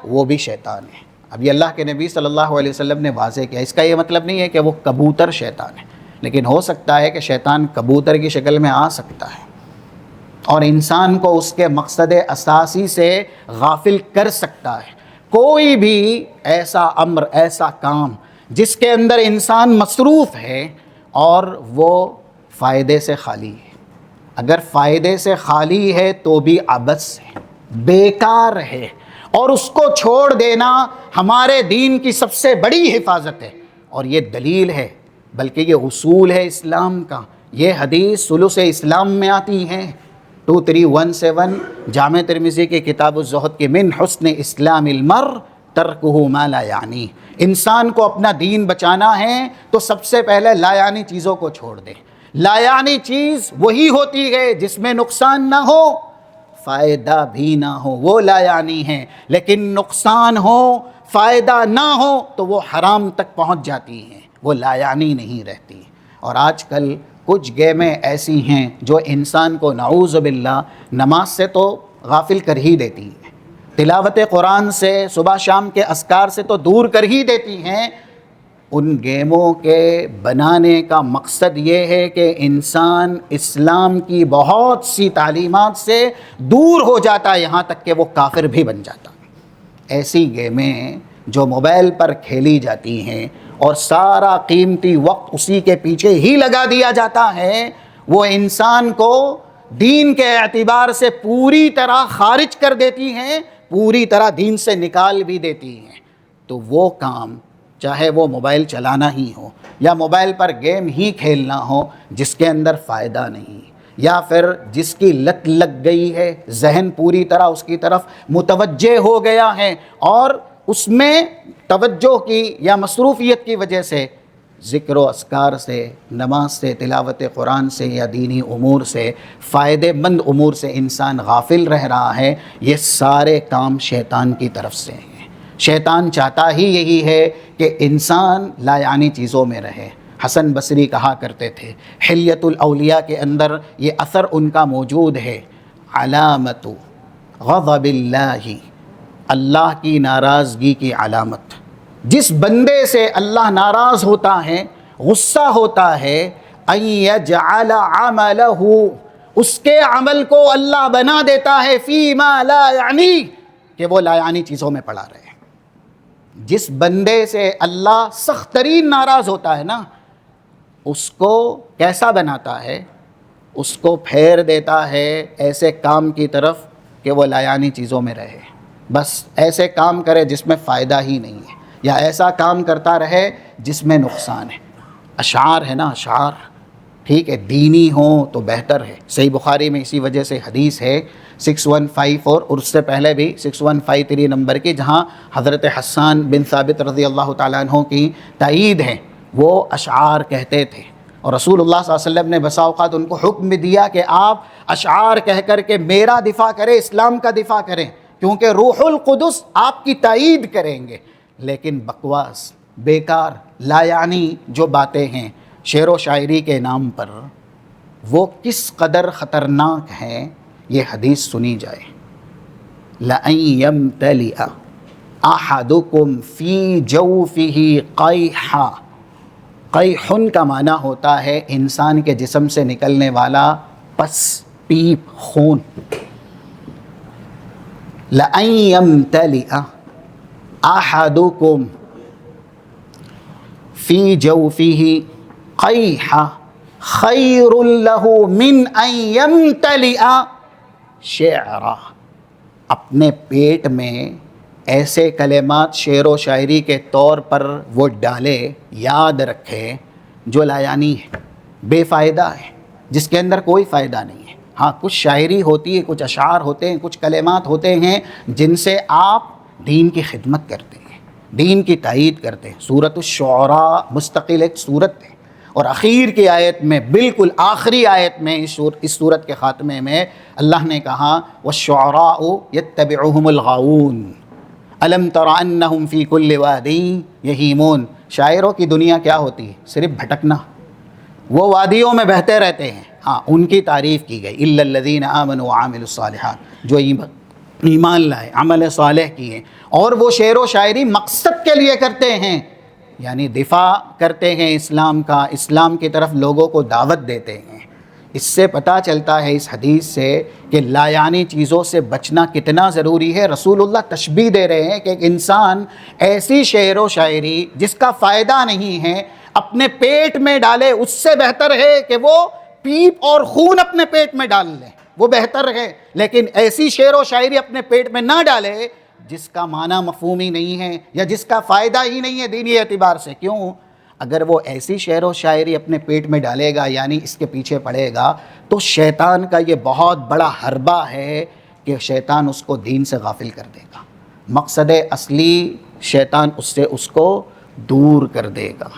وہ بھی شیطان ہے۔ اب یہ اللہ کے نبی صلی اللہ علیہ وسلم نے واضح کیا، اس کا یہ مطلب نہیں ہے کہ وہ کبوتر شیطان ہے، لیکن ہو سکتا ہے کہ شیطان کبوتر کی شکل میں آ سکتا ہے اور انسان کو اس کے مقصد اساسی سے غافل کر سکتا ہے۔ کوئی بھی ایسا امر، ایسا کام جس کے اندر انسان مصروف ہے اور وہ فائدے سے خالی ہے، اگر فائدے سے خالی ہے تو بھی عبث ہے، بیکار ہے، اور اس کو چھوڑ دینا ہمارے دین کی سب سے بڑی حفاظت ہے، اور یہ دلیل ہے، بلکہ یہ اصول ہے اسلام کا۔ یہ حدیث ثلث اسلام میں آتی ہیں، 2317 جامع ترمذی کی کتاب الزہد کے من حسن اسلام المرء ترکہ ما لا یعنی۔ انسان کو اپنا دین بچانا ہے تو سب سے پہلے لا یعنی چیزوں کو چھوڑ دے۔ لا یعنی چیز وہی ہوتی ہے جس میں نقصان نہ ہو، فائدہ بھی نہ ہو، وہ لا یعنی ہے، لیکن نقصان ہو، فائدہ نہ ہو تو وہ حرام تک پہنچ جاتی ہیں، وہ لا یعنی نہیں رہتی۔ اور آج کل کچھ گیمیں ایسی ہیں جو انسان کو نعوذ باللہ نماز سے تو غافل کر ہی دیتی ہیں، تلاوت قرآن سے، صبح شام کے اذکار سے تو دور کر ہی دیتی ہیں۔ ان گیموں کے بنانے کا مقصد یہ ہے کہ انسان اسلام کی بہت سی تعلیمات سے دور ہو جاتا ہے، یہاں تک کہ وہ کافر بھی بن جاتا ہے۔ ایسی گیمیں جو موبائل پر کھیلی جاتی ہیں اور سارا قیمتی وقت اسی کے پیچھے ہی لگا دیا جاتا ہے، وہ انسان کو دین کے اعتبار سے پوری طرح خارج کر دیتی ہیں، پوری طرح دین سے نکال بھی دیتی ہیں۔ تو وہ کام، چاہے وہ موبائل چلانا ہی ہو یا موبائل پر گیم ہی کھیلنا ہو جس کے اندر فائدہ نہیں، یا پھر جس کی لت لگ گئی ہے، ذہن پوری طرح اس کی طرف متوجہ ہو گیا ہے اور اس میں توجہ کی یا مصروفیت کی وجہ سے ذکر و اذکار سے، نماز سے، تلاوت قرآن سے یا دینی امور سے، فائدے مند امور سے انسان غافل رہ رہا ہے، یہ سارے کام شیطان کی طرف سے ہیں۔ شیطان چاہتا ہی یہی ہے کہ انسان لا یعنی چیزوں میں رہے۔ حسن بصری کہا کرتے تھے، حلیۃ الاولیاء کے اندر یہ اثر ان کا موجود ہے، علامت غضب اللہ، اللہ کی ناراضگی کی علامت۔ جس بندے سے اللہ ناراض ہوتا ہے، غصہ ہوتا ہے، ان یجعل عملہ، اس کے عمل کو اللہ بنا دیتا ہے فیما لا یعنی، کہ وہ لا یعنی چیزوں میں پڑا رہے۔ جس بندے سے اللہ سخت ترین ناراض ہوتا ہے نا، اس کو کیسا بناتا ہے؟ اس کو پھیر دیتا ہے ایسے کام کی طرف کہ وہ لا یعنی چیزوں میں رہے، بس ایسے کام کرے جس میں فائدہ ہی نہیں ہے، یا ایسا کام کرتا رہے جس میں نقصان ہے۔ اشعار ہے نا، اشعار ٹھیک ہے، دینی ہوں تو بہتر ہے۔ صحیح بخاری میں اسی وجہ سے حدیث ہے 6154 اور اس سے پہلے بھی 6153 نمبر کی، جہاں حضرت حسان بن ثابت رضی اللہ تعالیٰ عنہ کی تائید ہے، وہ اشعار کہتے تھے، اور رسول اللہ صلی اللہ علیہ وسلم نے بسا اوقات ان کو حکم بھی دیا کہ آپ اشعار کہہ کر کے میرا دفاع کریں، اسلام کا دفاع کریں، کیونکہ روح القدس آپ کی تائید کریں گے۔ لیکن بکواس، بیکار، لا یعنی جو باتیں ہیں شعر و شاعری کے نام پر، وہ کس قدر خطرناک ہیں یہ حدیث سنی جائے۔ لَأَن يَمْتَلِئَ أَحَدُكُمْ فِي جَوْفِهِ قَيْحًا، قیحن کا معنی ہوتا ہے انسان کے جسم سے نکلنے والا پس، پیپ، خون۔ لَأَن يَمْتَلِئَ أَحَدُكُمْ فِي جَوْفِهِ قَيْحًا خَيْرٌ لَهُ مِنْ أَن يَمْتَلِئَ شِعْرًا، اپنے پیٹ میں ایسے کلمات شعر و شاعری کے طور پر وہ ڈالے، یاد رکھے، جو لا یعنی ہے، بے فائدہ ہے، جس کے اندر کوئی فائدہ نہیں ہے۔ ہاں کچھ شاعری ہوتی ہے، کچھ اشعار ہوتے ہیں، کچھ کلمات ہوتے ہیں جن سے آپ دین کی خدمت کرتے ہیں، دین کی تائید کرتے ہیں۔ سورۃ الشعراء مستقل ایک سورت ہے، اور اخیر کی آیت میں، بالکل آخری آیت میں، اس سورت کے خاتمے میں اللہ نے کہا وَالشُّعَرَاءُ يَتَّبِعُهُمُ الْغَاوُونَ أَلَمْ تَرَ أَنَّهُمْ فِي كُلِّ وَادٍ يَهِيمُونَ۔ شاعروں کی دنیا کیا ہوتی ہے؟ صرف بھٹکنا، وہ وادیوں میں بہتے رہتے ہیں۔ ہاں ان کی تعریف کی گئی، إِلَّا الَّذِينَ آمَنُوا وَعَمِلُوا الصَّالِحَاتِ، جو ایمان لائے، عمل صالح کیے، اور وہ شعر و شاعری مقصد کے لیے کرتے ہیں، یعنی دفاع کرتے ہیں اسلام کا، اسلام کی طرف لوگوں کو دعوت دیتے ہیں۔ اس سے پتہ چلتا ہے اس حدیث سے کہ لایعنی چیزوں سے بچنا کتنا ضروری ہے۔ رسول اللہ تشبیہ دے رہے ہیں کہ ایک انسان ایسی شعر و شاعری جس کا فائدہ نہیں ہے اپنے پیٹ میں ڈالے، اس سے بہتر ہے کہ وہ پیپ اور خون اپنے پیٹ میں ڈال لے، وہ بہتر ہے۔ لیکن ایسی شعر و شاعری اپنے پیٹ میں نہ ڈالے جس کا معنی مفہوم ہی نہیں ہے یا جس کا فائدہ ہی نہیں ہے دینی اعتبار سے۔ کیوں؟ اگر وہ ایسی شعر و شاعری اپنے پیٹ میں ڈالے گا، یعنی اس کے پیچھے پڑے گا، تو شیطان کا یہ بہت بڑا حربہ ہے کہ شیطان اس کو دین سے غافل کر دے گا۔ مقصد اصلی شیطان اس کو دور کر دے گا۔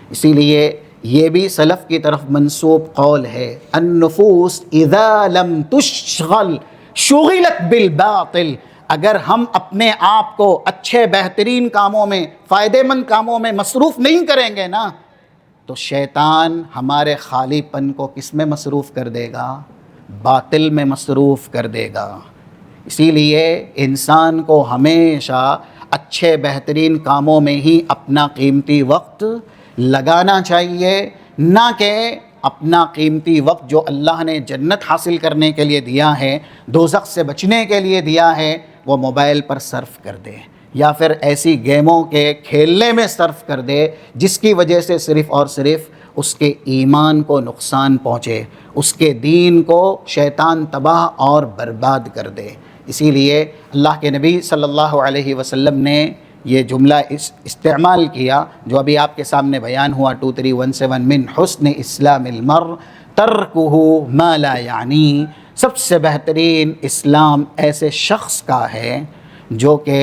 اسی لیے یہ بھی سلف کی طرف منسوب قول ہے، النفوس اذا لم تشغل شغلت بالباطل۔ اگر ہم اپنے آپ کو اچھے بہترین کاموں میں، فائدہ مند کاموں میں مصروف نہیں کریں گے نا، تو شیطان ہمارے خالی پن کو کس میں مصروف کر دے گا؟ باطل میں مصروف کر دے گا۔ اسی لیے انسان کو ہمیشہ اچھے بہترین کاموں میں ہی اپنا قیمتی وقت لگانا چاہیے، نہ کہ اپنا قیمتی وقت جو اللہ نے جنت حاصل کرنے کے لیے دیا ہے، دوزخ سے بچنے کے لیے دیا ہے، وہ موبائل پر صرف کر دے یا پھر ایسی گیموں کے کھیلنے میں صرف کر دے جس کی وجہ سے صرف اور صرف اس کے ایمان کو نقصان پہنچے، اس کے دین کو شیطان تباہ اور برباد کر دے۔ اسی لیے اللہ کے نبی صلی اللہ علیہ وسلم نے یہ جملہ استعمال کیا جو ابھی آپ کے سامنے بیان ہوا 2317، من حسن اسلام المرء ترکہ ما لا یعنی۔ سب سے بہترین اسلام ایسے شخص کا ہے جو کہ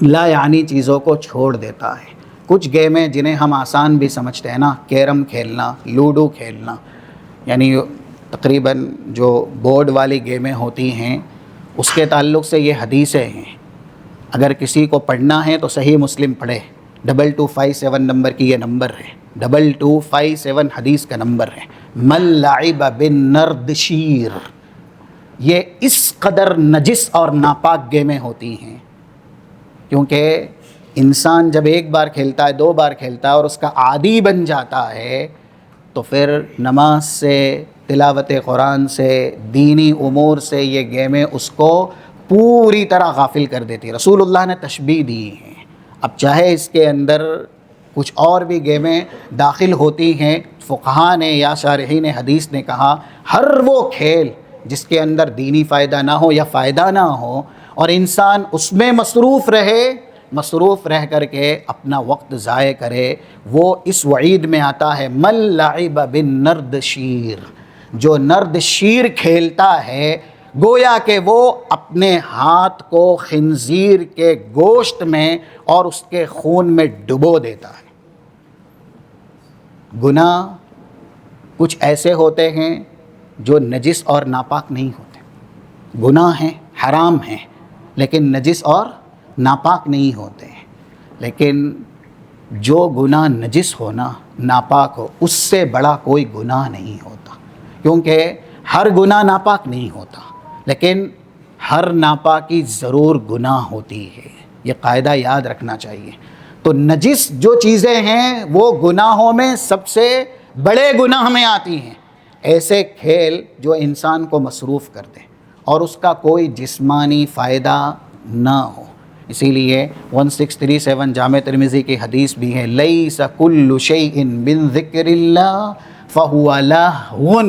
لا یعنی چیزوں کو چھوڑ دیتا ہے۔ کچھ گیمیں جنہیں ہم آسان بھی سمجھتے ہیں نا، کیرم کھیلنا، لوڈو کھیلنا، یعنی تقریباً جو بورڈ والی گیمیں ہوتی ہیں اس کے تعلق سے یہ حدیثیں ہیں۔ اگر کسی کو پڑھنا ہے تو صحیح مسلم پڑھے، 2257 نمبر کی یہ نمبر ہے، 2257 حدیث کا نمبر ہے۔ من لعب بالنردشیر، یہ اس قدر نجس اور ناپاک گیمیں ہوتی ہیں، کیونکہ انسان جب ایک بار کھیلتا ہے، دو بار کھیلتا ہے اور اس کا عادی بن جاتا ہے تو پھر نماز سے، تلاوت قرآن سے، دینی امور سے یہ گیمیں اس کو پوری طرح غافل کر دیتی۔ رسول اللہ نے تشبیہ دی ہے۔ اب چاہے اس کے اندر کچھ اور بھی گیمیں داخل ہوتی ہیں، فقہا نے یا شارحین حدیث نے کہا ہر وہ کھیل جس کے اندر دینی فائدہ نہ ہو یا فائدہ نہ ہو اور انسان اس میں مصروف رہ کر کے اپنا وقت ضائع کرے، وہ اس وعید میں آتا ہے، من لعب بالنردشیر، جو نردشیر کھیلتا ہے گویا کہ وہ اپنے ہاتھ کو خنزیر کے گوشت میں اور اس کے خون میں ڈبو دیتا ہے۔ گناہ کچھ ایسے ہوتے ہیں جو نجس اور ناپاک نہیں ہوتے، گناہ ہیں، حرام ہیں، لیکن نجس اور ناپاک نہیں ہوتے ہیں۔ لیکن جو گناہ نجس ہونا، ناپاک ہو، اس سے بڑا کوئی گناہ نہیں ہوتا، کیونکہ ہر گناہ ناپاک نہیں ہوتا، لیکن ہر ناپاکی ضرور گناہ ہوتی ہے، یہ قاعدہ یاد رکھنا چاہیے۔ تو نجس جو چیزیں ہیں وہ گناہوں میں سب سے بڑے گناہ میں آتی ہیں، ایسے کھیل جو انسان کو مصروف کر دیں اور اس کا کوئی جسمانی فائدہ نہ ہو۔ اسی لیے 1637 جامع ترمذی کی حدیث بھی ہے، لیس کل شیء من ذکر اللہ فہو لہو،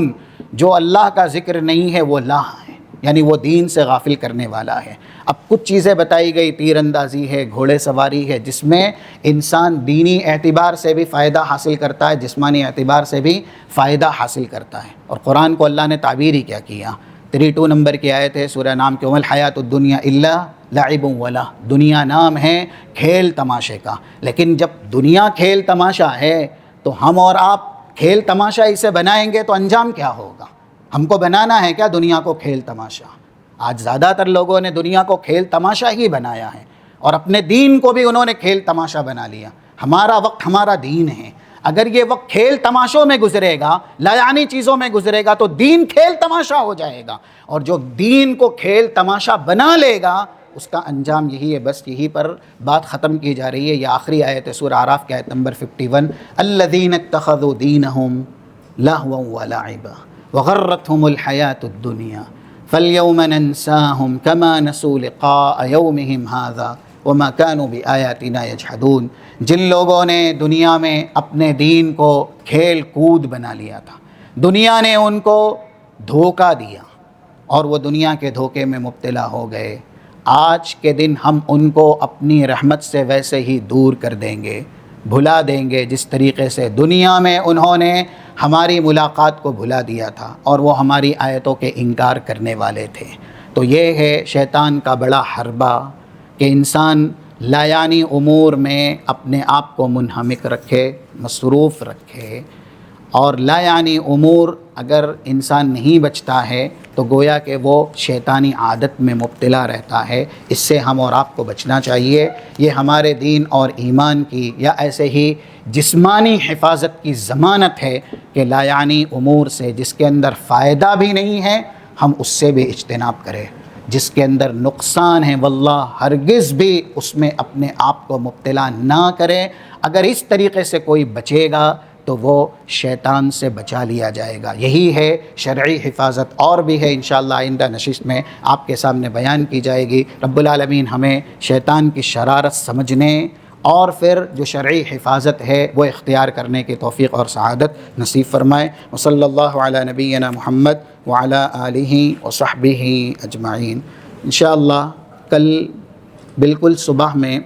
جو اللہ کا ذکر نہیں ہے وہ لہو ہے، یعنی وہ دین سے غافل کرنے والا ہے۔ اب کچھ چیزیں بتائی گئی، تیر اندازی ہے، گھوڑے سواری ہے، جس میں انسان دینی اعتبار سے بھی فائدہ حاصل کرتا ہے، جسمانی اعتبار سے بھی فائدہ حاصل کرتا ہے۔ اور قرآن کو اللہ نے تعبیر ہی کیا کیا، 32 نمبر کی آیت ہے سورہ نام کی، وَمَا الْحَيَاةُ الدُّنْيَا إِلَّا لَعِبٌ وَلَهْوٌ، دنیا نام ہے کھیل تماشے کا۔ لیکن جب دنیا کھیل تماشا ہے تو ہم اور آپ کھیل تماشا اسے بنائیں گے تو انجام کیا ہوگا؟ ہم کو بنانا ہے کیا دنیا کو کھیل تماشا؟ آج زیادہ تر لوگوں نے دنیا کو کھیل تماشا ہی بنایا ہے، اور اپنے دین کو بھی انہوں نے کھیل تماشا بنا لیا۔ ہمارا وقت ہمارا دین ہے، اگر یہ وقت کھیل تماشوں میں گزرے گا، لایعنی چیزوں میں گزرے گا تو دین کھیل تماشا ہو جائے گا، اور جو دین کو کھیل تماشا بنا لے گا اس کا انجام یہی ہے. بس یہی پر بات ختم کی جا رہی ہے. یہ آخری آیت ہے سورہ اعراف کی آیت نمبر 51. الذین اتخذوا دینہم لہوا ولعبا وغرتہم الحیاۃ الدنیا فالیوم ننساہم کما نسوا لقاء یومہم ھذا وما كانوا بآیاتنا یجحدون. جن لوگوں نے دنیا میں اپنے دین کو کھیل کود بنا لیا تھا، دنیا نے ان کو دھوکہ دیا اور وہ دنیا کے دھوکے میں مبتلا ہو گئے. آج کے دن ہم ان کو اپنی رحمت سے ویسے ہی دور کر دیں گے، بھلا دیں گے جس طریقے سے دنیا میں انہوں نے ہماری ملاقات کو بھلا دیا تھا اور وہ ہماری آیتوں کے انکار کرنے والے تھے. تو یہ ہے شیطان کا بڑا حربہ کہ انسان لایانی امور میں اپنے آپ کو منہمک رکھے، مصروف رکھے، اور لایانی امور اگر انسان نہیں بچتا ہے تو گویا کہ وہ شیطانی عادت میں مبتلا رہتا ہے. اس سے ہم اور آپ کو بچنا چاہیے. یہ ہمارے دین اور ایمان کی یا ایسے ہی جسمانی حفاظت کی ضمانت ہے کہ لایانی امور سے جس کے اندر فائدہ بھی نہیں ہے ہم اس سے بھی اجتناب کریں، جس کے اندر نقصان ہے واللہ ہرگز بھی اس میں اپنے آپ کو مبتلا نہ کریں. اگر اس طریقے سے کوئی بچے گا تو وہ شیطان سے بچا لیا جائے گا. یہی ہے شرعی حفاظت. اور بھی ہے انشاءاللہ آئندہ نشست میں آپ کے سامنے بیان کی جائے گی. رب العالمین ہمیں شیطان کی شرارت سمجھنے اور پھر جو شرعی حفاظت ہے وہ اختیار کرنے کی توفیق اور سعادت نصیب فرمائے. وصلی اللہ علی نبینا محمد وعلی آلہ وصحبہ اجمعین. انشاءاللہ کل بالکل صبح میں